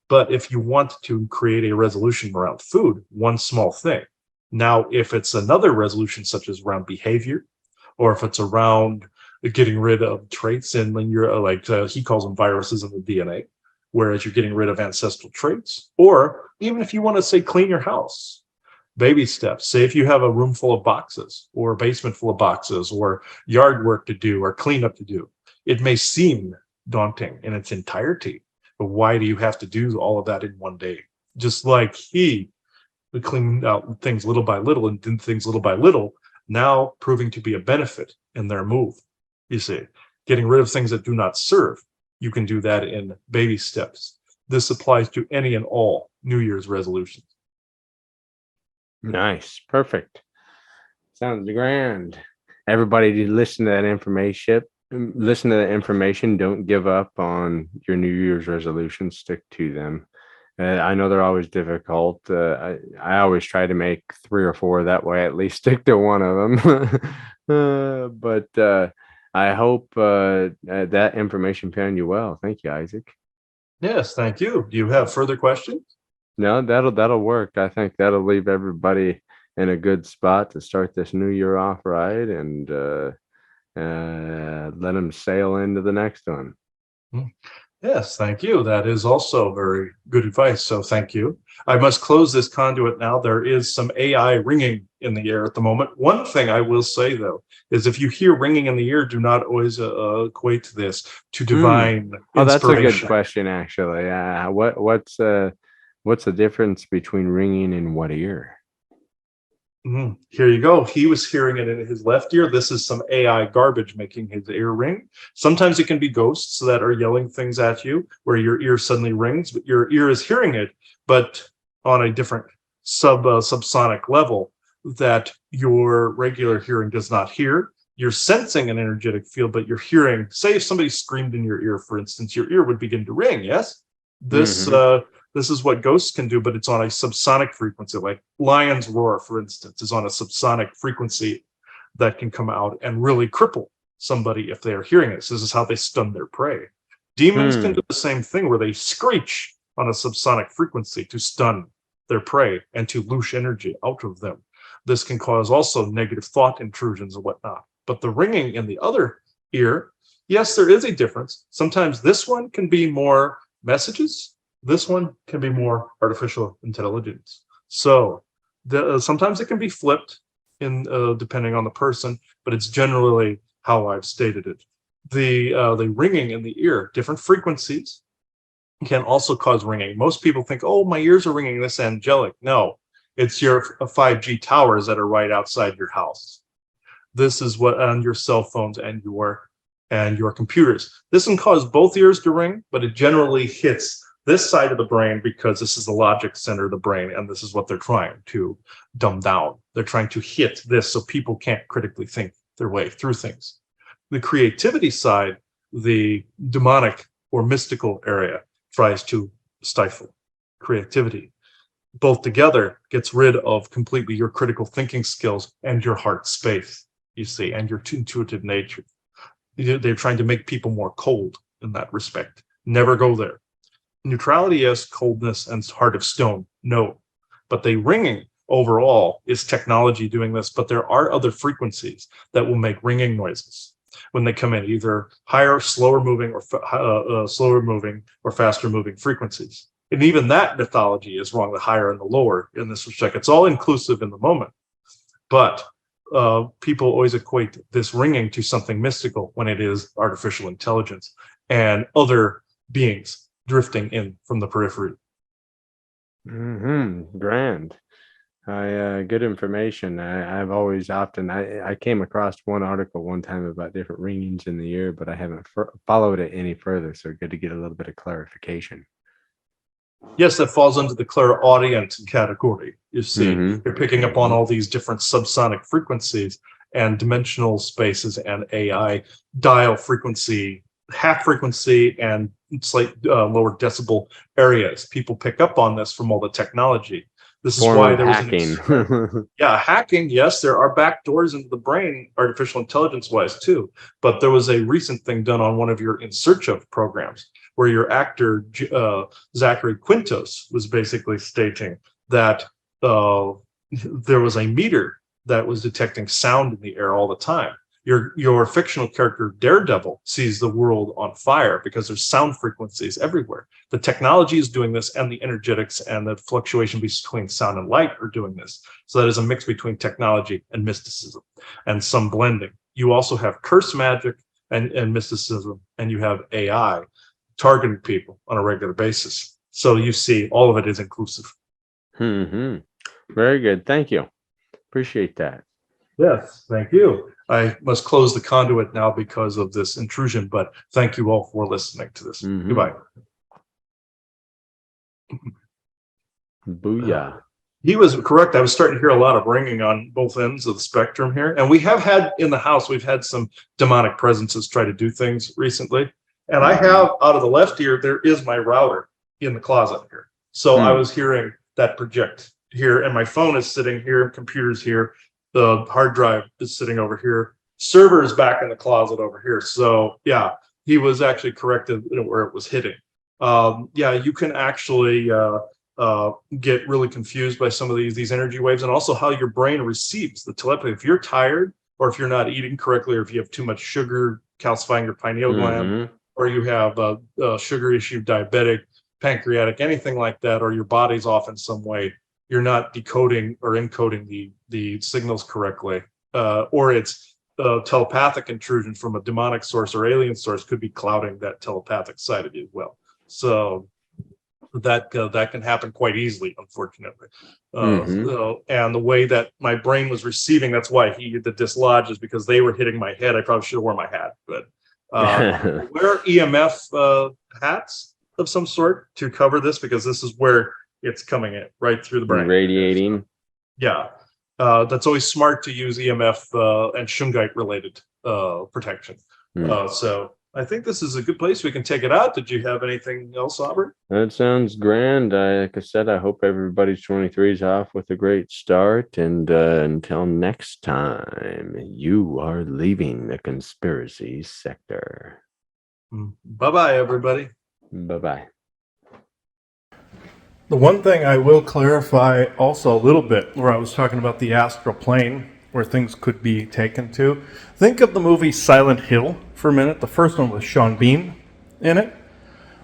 But if you want to create a resolution around food, one small thing. Now, if it's another resolution, such as around behavior, or if it's around getting rid of traits, and when you're he calls them viruses in the DNA, whereas you're getting rid of ancestral traits, or even if you want to say clean your house, baby steps. Say if you have a room full of boxes, or a basement full of boxes, or yard work to do, or cleanup to do, it may seem daunting in its entirety, but why do you have to do all of that in one day? Just like he cleaned out things little by little and did things little by little, now proving to be a benefit in their move. You see, getting rid of things that do not serve. You can do that in baby steps. This applies to any and all New Year's resolutions. Nice. Perfect. Sounds grand. Everybody listen to that information. Listen to that information. Don't give up on your New Year's resolutions. Stick to them. I know they're always difficult. I always try to make 3 or 4 that way, at least stick to one of them. But I hope that information found you well. Thank you, Isaac. Yes, thank you. Do you have further questions? No, that'll work. I think that'll leave everybody in a good spot to start this new year off right, and let them sail into the next one. Yes, thank you. That is also very good advice. So thank you. I must close this conduit now. There is some AI ringing in the air at the moment. One thing I will say, though, is if you hear ringing in the ear, do not always equate this to divine inspiration. Oh, that's a good question, actually. What's the difference between ringing in what ear? Here you go. He was hearing it in his left ear. This is some AI garbage making his ear ring. Sometimes it can be ghosts that are yelling things at you, where your ear suddenly rings, but your ear is hearing it, but on a different subsonic level that your regular hearing does not hear. You're sensing an energetic field, but you're hearing, say if somebody screamed in your ear, for instance, your ear would begin to ring, yes? This is what ghosts can do, but it's on a subsonic frequency. Like lion's roar, for instance, is on a subsonic frequency that can come out and really cripple somebody if they are hearing it. So this is how they stun their prey. Demons can do the same thing, where they screech on a subsonic frequency to stun their prey and to loose energy out of them. This can cause also negative thought intrusions and whatnot. But the ringing in the other ear, yes, there is a difference. Sometimes this one can be more messages. This one can be more artificial intelligence. So sometimes it can be flipped in depending on the person, but it's generally how I've stated it. The ringing in the ear, different frequencies can also cause ringing. Most people think, oh, my ears are ringing, this angelic. No, it's your 5G towers that are right outside your house. This is what on your cell phones and your computers. This can cause both ears to ring, but it generally hits this side of the brain because this is the logic center of the brain, and this is what they're trying to dumb down. They're trying to hit this so people can't critically think their way through things. The creativity side the demonic or mystical area tries to stifle creativity. Both together gets rid of completely your critical thinking skills and your heart space, you see, and your intuitive nature. They're trying to make people more cold in that respect. Never go there. Neutrality, yes. Coldness and heart of stone, no. But the ringing overall is technology doing this, but there are other frequencies that will make ringing noises when they come in, either higher, slower moving, or faster moving frequencies. And even that mythology is wrong, the higher and the lower in this respect. It's all inclusive in the moment. But people always equate this ringing to something mystical when it is artificial intelligence and other beings drifting in from the periphery. Grand. Good information. I've always I came across one article one time about different ringings in the ear, but I haven't followed it any further. So good to get a little bit of clarification. Yes, that falls under the clairaudient category. You see, you're picking up on all these different subsonic frequencies and dimensional spaces and AI dial frequency, half frequency, and slight lower decibel areas. People pick up on this from all the technology. This is why there was hacking. Hacking. Yes, there are back doors into the brain, artificial intelligence wise too. But there was a recent thing done on one of your In Search Of programs where your actor Zachary Quintos was basically stating that there was a meter that was detecting sound in the air all the time. Your fictional character Daredevil sees the world on fire because there's sound frequencies everywhere. The technology is doing this, and the energetics and the fluctuation between sound and light are doing this. So that is a mix between technology and mysticism and some blending. You also have curse magic and mysticism, and you have AI targeting people on a regular basis. So you see, all of it is inclusive. Very good. Thank you. Appreciate that. Yes, thank you. I must close the conduit now because of this intrusion, but thank you all for listening to this. Goodbye. Booyah. He was correct. I was starting to hear a lot of ringing on both ends of the spectrum here. And we have had in the house, we've had some demonic presences try to do things recently. And I have, out of the left ear, there is my router in the closet here. So I was hearing that project here, and my phone is sitting here, computer's here. The hard drive is sitting over here. Server is back in the closet over here. So yeah, he was actually corrected where it was hitting. Yeah, you can actually get really confused by some of these energy waves, and also how your brain receives the telepathy. If you're tired, or if you're not eating correctly, or if you have too much sugar calcifying your pineal gland, or you have a sugar issue, diabetic, pancreatic, anything like that, or your body's off in some way, you're not decoding or encoding the signals correctly, or it's telepathic intrusion from a demonic source or alien source could be clouding that telepathic side of you as well. So that can happen quite easily, unfortunately. And the way that my brain was receiving, that's why the dislodge is because they were hitting my head. I probably should have worn my hat, but wear EMF hats of some sort to cover this, because this is where it's coming in right through the brain, radiating. Yeah, that's always smart to use EMF and shungite related protection. So I think this is a good place we can take it out. Did you have anything else, Aubrey? That sounds grand. Like I said, I hope everybody's 23 is off with a great start. And until next time, you are leaving the conspiracy sector. Bye-bye, everybody. Bye-bye. The one thing I will clarify also a little bit, where I was talking about the astral plane, where things could be taken to. Think of the movie Silent Hill for a minute. The first one with Sean Bean in it.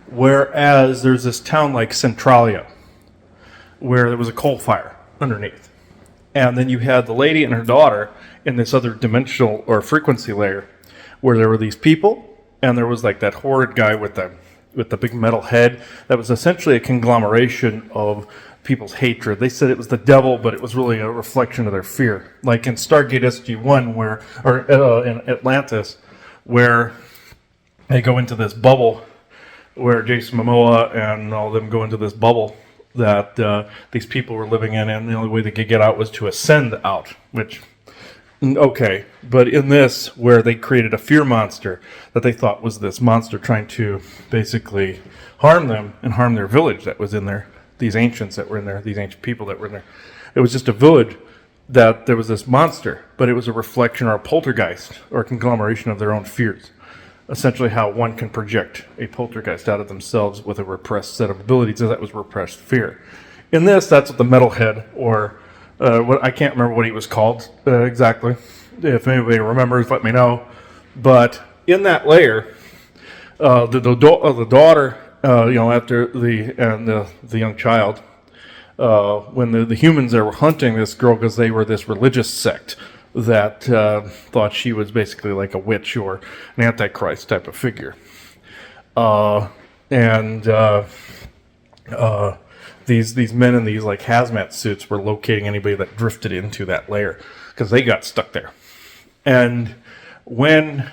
Whereas there's this town like Centralia, where there was a coal fire underneath. And then you had the lady and her daughter in this other dimensional or frequency layer, where there were these people, and there was like that horrid guy with the big metal head that was essentially a conglomeration of people's hatred. They said it was the devil, but it was really a reflection of their fear. Like in Stargate SG-1, in Atlantis, where they go into this bubble, where Jason Momoa and all of them go into this bubble that these people were living in, and the only way they could get out was to ascend out, which Okay, but in this, where they created a fear monster that they thought was this monster trying to basically harm them and harm their village that was in there, these ancients that were in there, these ancient people that were in there. It was just a village that there was this monster, but it was a reflection or a poltergeist or a conglomeration of their own fears. Essentially how one can project a poltergeist out of themselves with a repressed set of abilities, and that was repressed fear. In this, that's what the metalhead, or what I can't remember what he was called exactly. If anybody remembers, let me know. But in that layer, the daughter, after the young child, when the humans there were hunting this girl because they were this religious sect that thought she was basically like a witch or an antichrist type of figure, these men in these like hazmat suits were locating anybody that drifted into that layer because they got stuck there. And when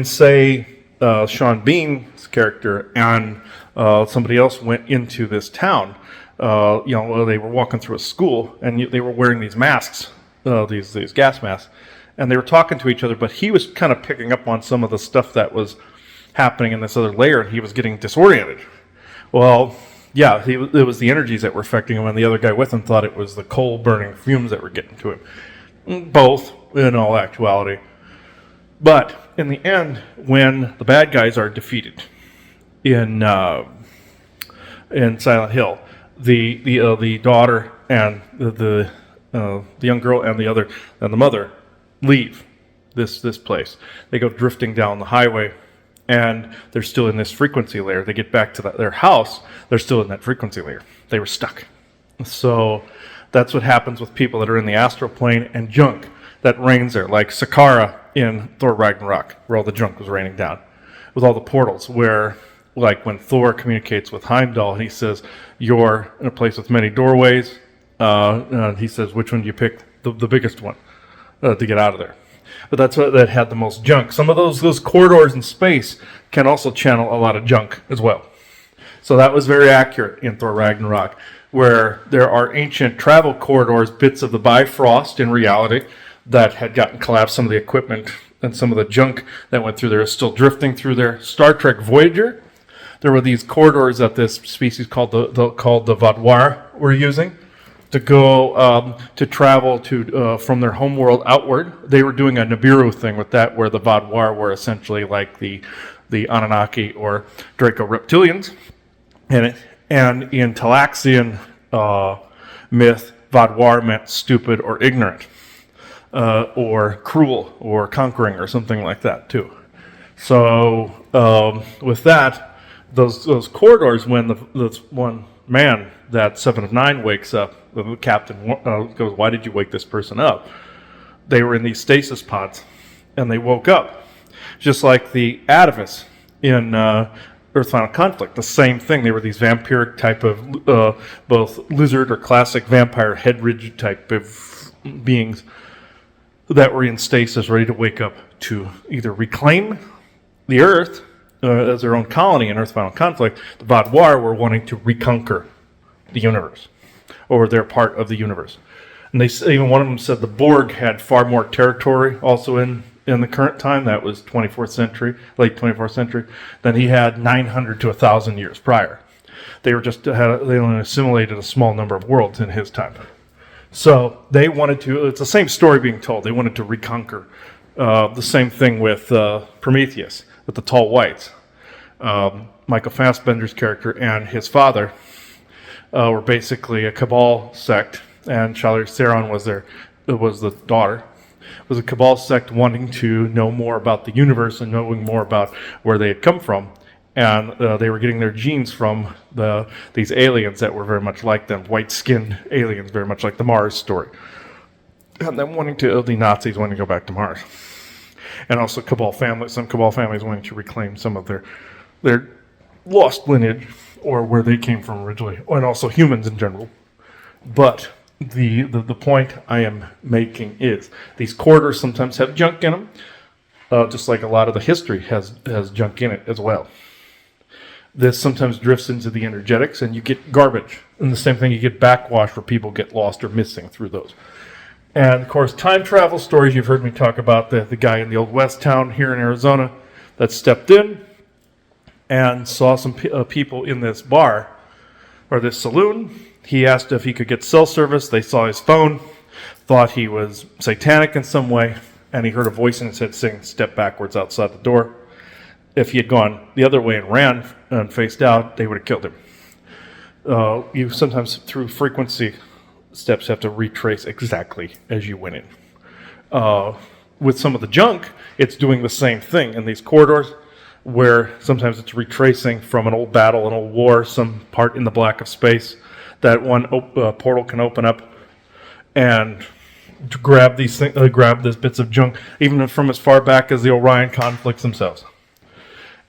say Sean Bean's character and somebody else went into this town, they were walking through a school and they were wearing these masks, these gas masks, and they were talking to each other, but he was kind of picking up on some of the stuff that was happening in this other layer, and he was getting disoriented. Well, yeah, it was the energies that were affecting him, and the other guy with him thought it was the coal-burning fumes that were getting to him. Both, in all actuality. But in the end, when the bad guys are defeated in Silent Hill, the daughter and the young girl and the mother leave this place. They go drifting down the highway. And they're still in this frequency layer. They get back to their house, they're still in that frequency layer. They were stuck. So that's what happens with people that are in the astral plane and junk that rains there, like Sakara in Thor Ragnarok, where all the junk was raining down, with all the portals, where, like when Thor communicates with Heimdall, he says, you're in a place with many doorways. He says, which one do you pick? The biggest one to get out of there. But that's what that had the most junk. Some of those corridors in space can also channel a lot of junk as well. So that was very accurate in Thor Ragnarok, where there are ancient travel corridors, bits of the Bifrost in reality that had gotten collapsed. Some of the equipment and some of the junk that went through there is still drifting through there. Star Trek Voyager, there were these corridors that this species called the Vadwar were using to go to travel to from their homeworld outward. They were doing a Nibiru thing with that, where the Vadwar were essentially like the Anunnaki or Draco reptilians, and in Talaxian myth, Vadwar meant stupid or ignorant, or cruel or conquering or something like that too. So with that, those corridors, when this one man, that 7 of 9, wakes up, the captain goes, why did you wake this person up? They were in these stasis pods, and they woke up. Just like the Atavis in Earth Final Conflict, the same thing. They were these vampiric type of, both lizard or classic vampire head ridge type of beings that were in stasis, ready to wake up to either reclaim the Earth as their own colony in Earth Final Conflict. The Vadwar were wanting to reconquer the universe, or they're part of the universe. And they even one of them said the Borg had far more territory also in the current time, that was 24th century, late 24th century, than he had 900 to 1,000 years prior. They only assimilated a small number of worlds in his time. So they wanted to, it's the same story being told, they wanted to reconquer. The same thing with Prometheus, with the tall whites. Michael Fassbender's character and his father were basically a Cabal sect, and Charlize Theron was the daughter. It was a Cabal sect wanting to know more about the universe and knowing more about where they had come from, and they were getting their genes from these aliens that were very much like them, white-skinned aliens, very much like the Mars story, and then the Nazis wanting to go back to Mars, and also some Cabal families wanting to reclaim some of their lost lineage, or where they came from originally, and also humans in general. But the point I am making is these corridors sometimes have junk in them, just like a lot of the history has junk in it as well. This sometimes drifts into the energetics, and you get garbage. And the same thing, you get backwash where people get lost or missing through those. And of course, time travel stories. You've heard me talk about the guy in the old West town here in Arizona that stepped in and saw some people in this bar or this saloon. He asked if he could get cell service. They saw his phone, thought he was satanic in some way, and he heard a voice in his head saying, "Step backwards outside the door." If he had gone the other way and ran and faced out, they would have killed him. You sometimes, through frequency steps, have to retrace exactly as you went in. With some of the junk, it's doing the same thing in these corridors, where sometimes it's retracing from an old battle, an old war, some part in the black of space that one portal can open up and grab these things, grab these bits of junk, even from as far back as the Orion conflicts themselves,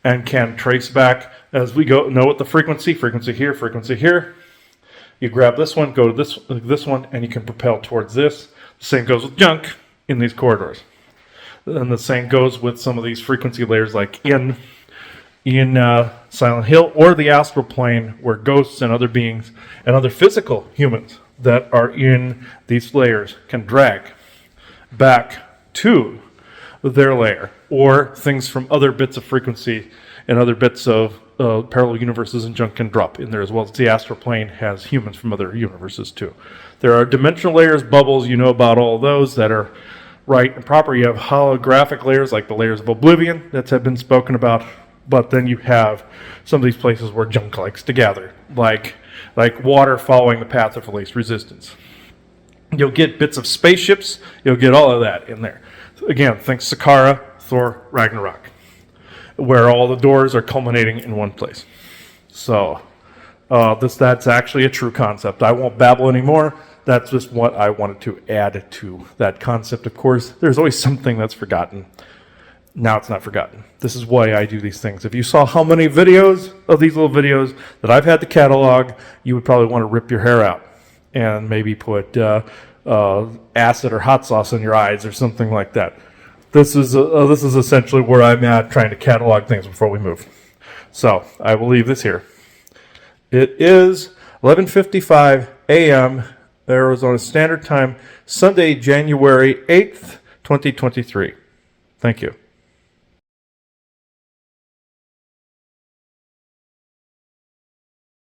and can trace back as we go. Know what the frequency here, frequency here. You grab this one, go to this one, and you can propel towards this. The same goes with junk in these corridors. And the same goes with some of these frequency layers, like in Silent Hill or the astral plane, where ghosts and other beings and other physical humans that are in these layers can drag back to their layer, or things from other bits of frequency and other bits of parallel universes and junk can drop in there as well. As the astral plane has humans from other universes too. There are dimensional layers, bubbles, you know about all those that are right and proper. You have holographic layers like the layers of oblivion that have been spoken about, but then you have some of these places where junk likes to gather, like water following the path of least resistance. You'll get bits of spaceships, you'll get all of that in there. Again, think Sakara, Thor, Ragnarok, where all the doors are culminating in one place. So that's actually a true concept. I won't babble anymore. That's just what I wanted to add to that concept. Of course, there's always something that's forgotten. Now it's not forgotten. This is why I do these things. If you saw how many videos of these little videos that I've had to catalog, you would probably want to rip your hair out and maybe put acid or hot sauce in your eyes or something like that. This is essentially where I'm at, trying to catalog things before we move. So I will leave this here. It is 11:55 a.m. Arizona Standard Time, Sunday, January 8th, 2023. Thank you.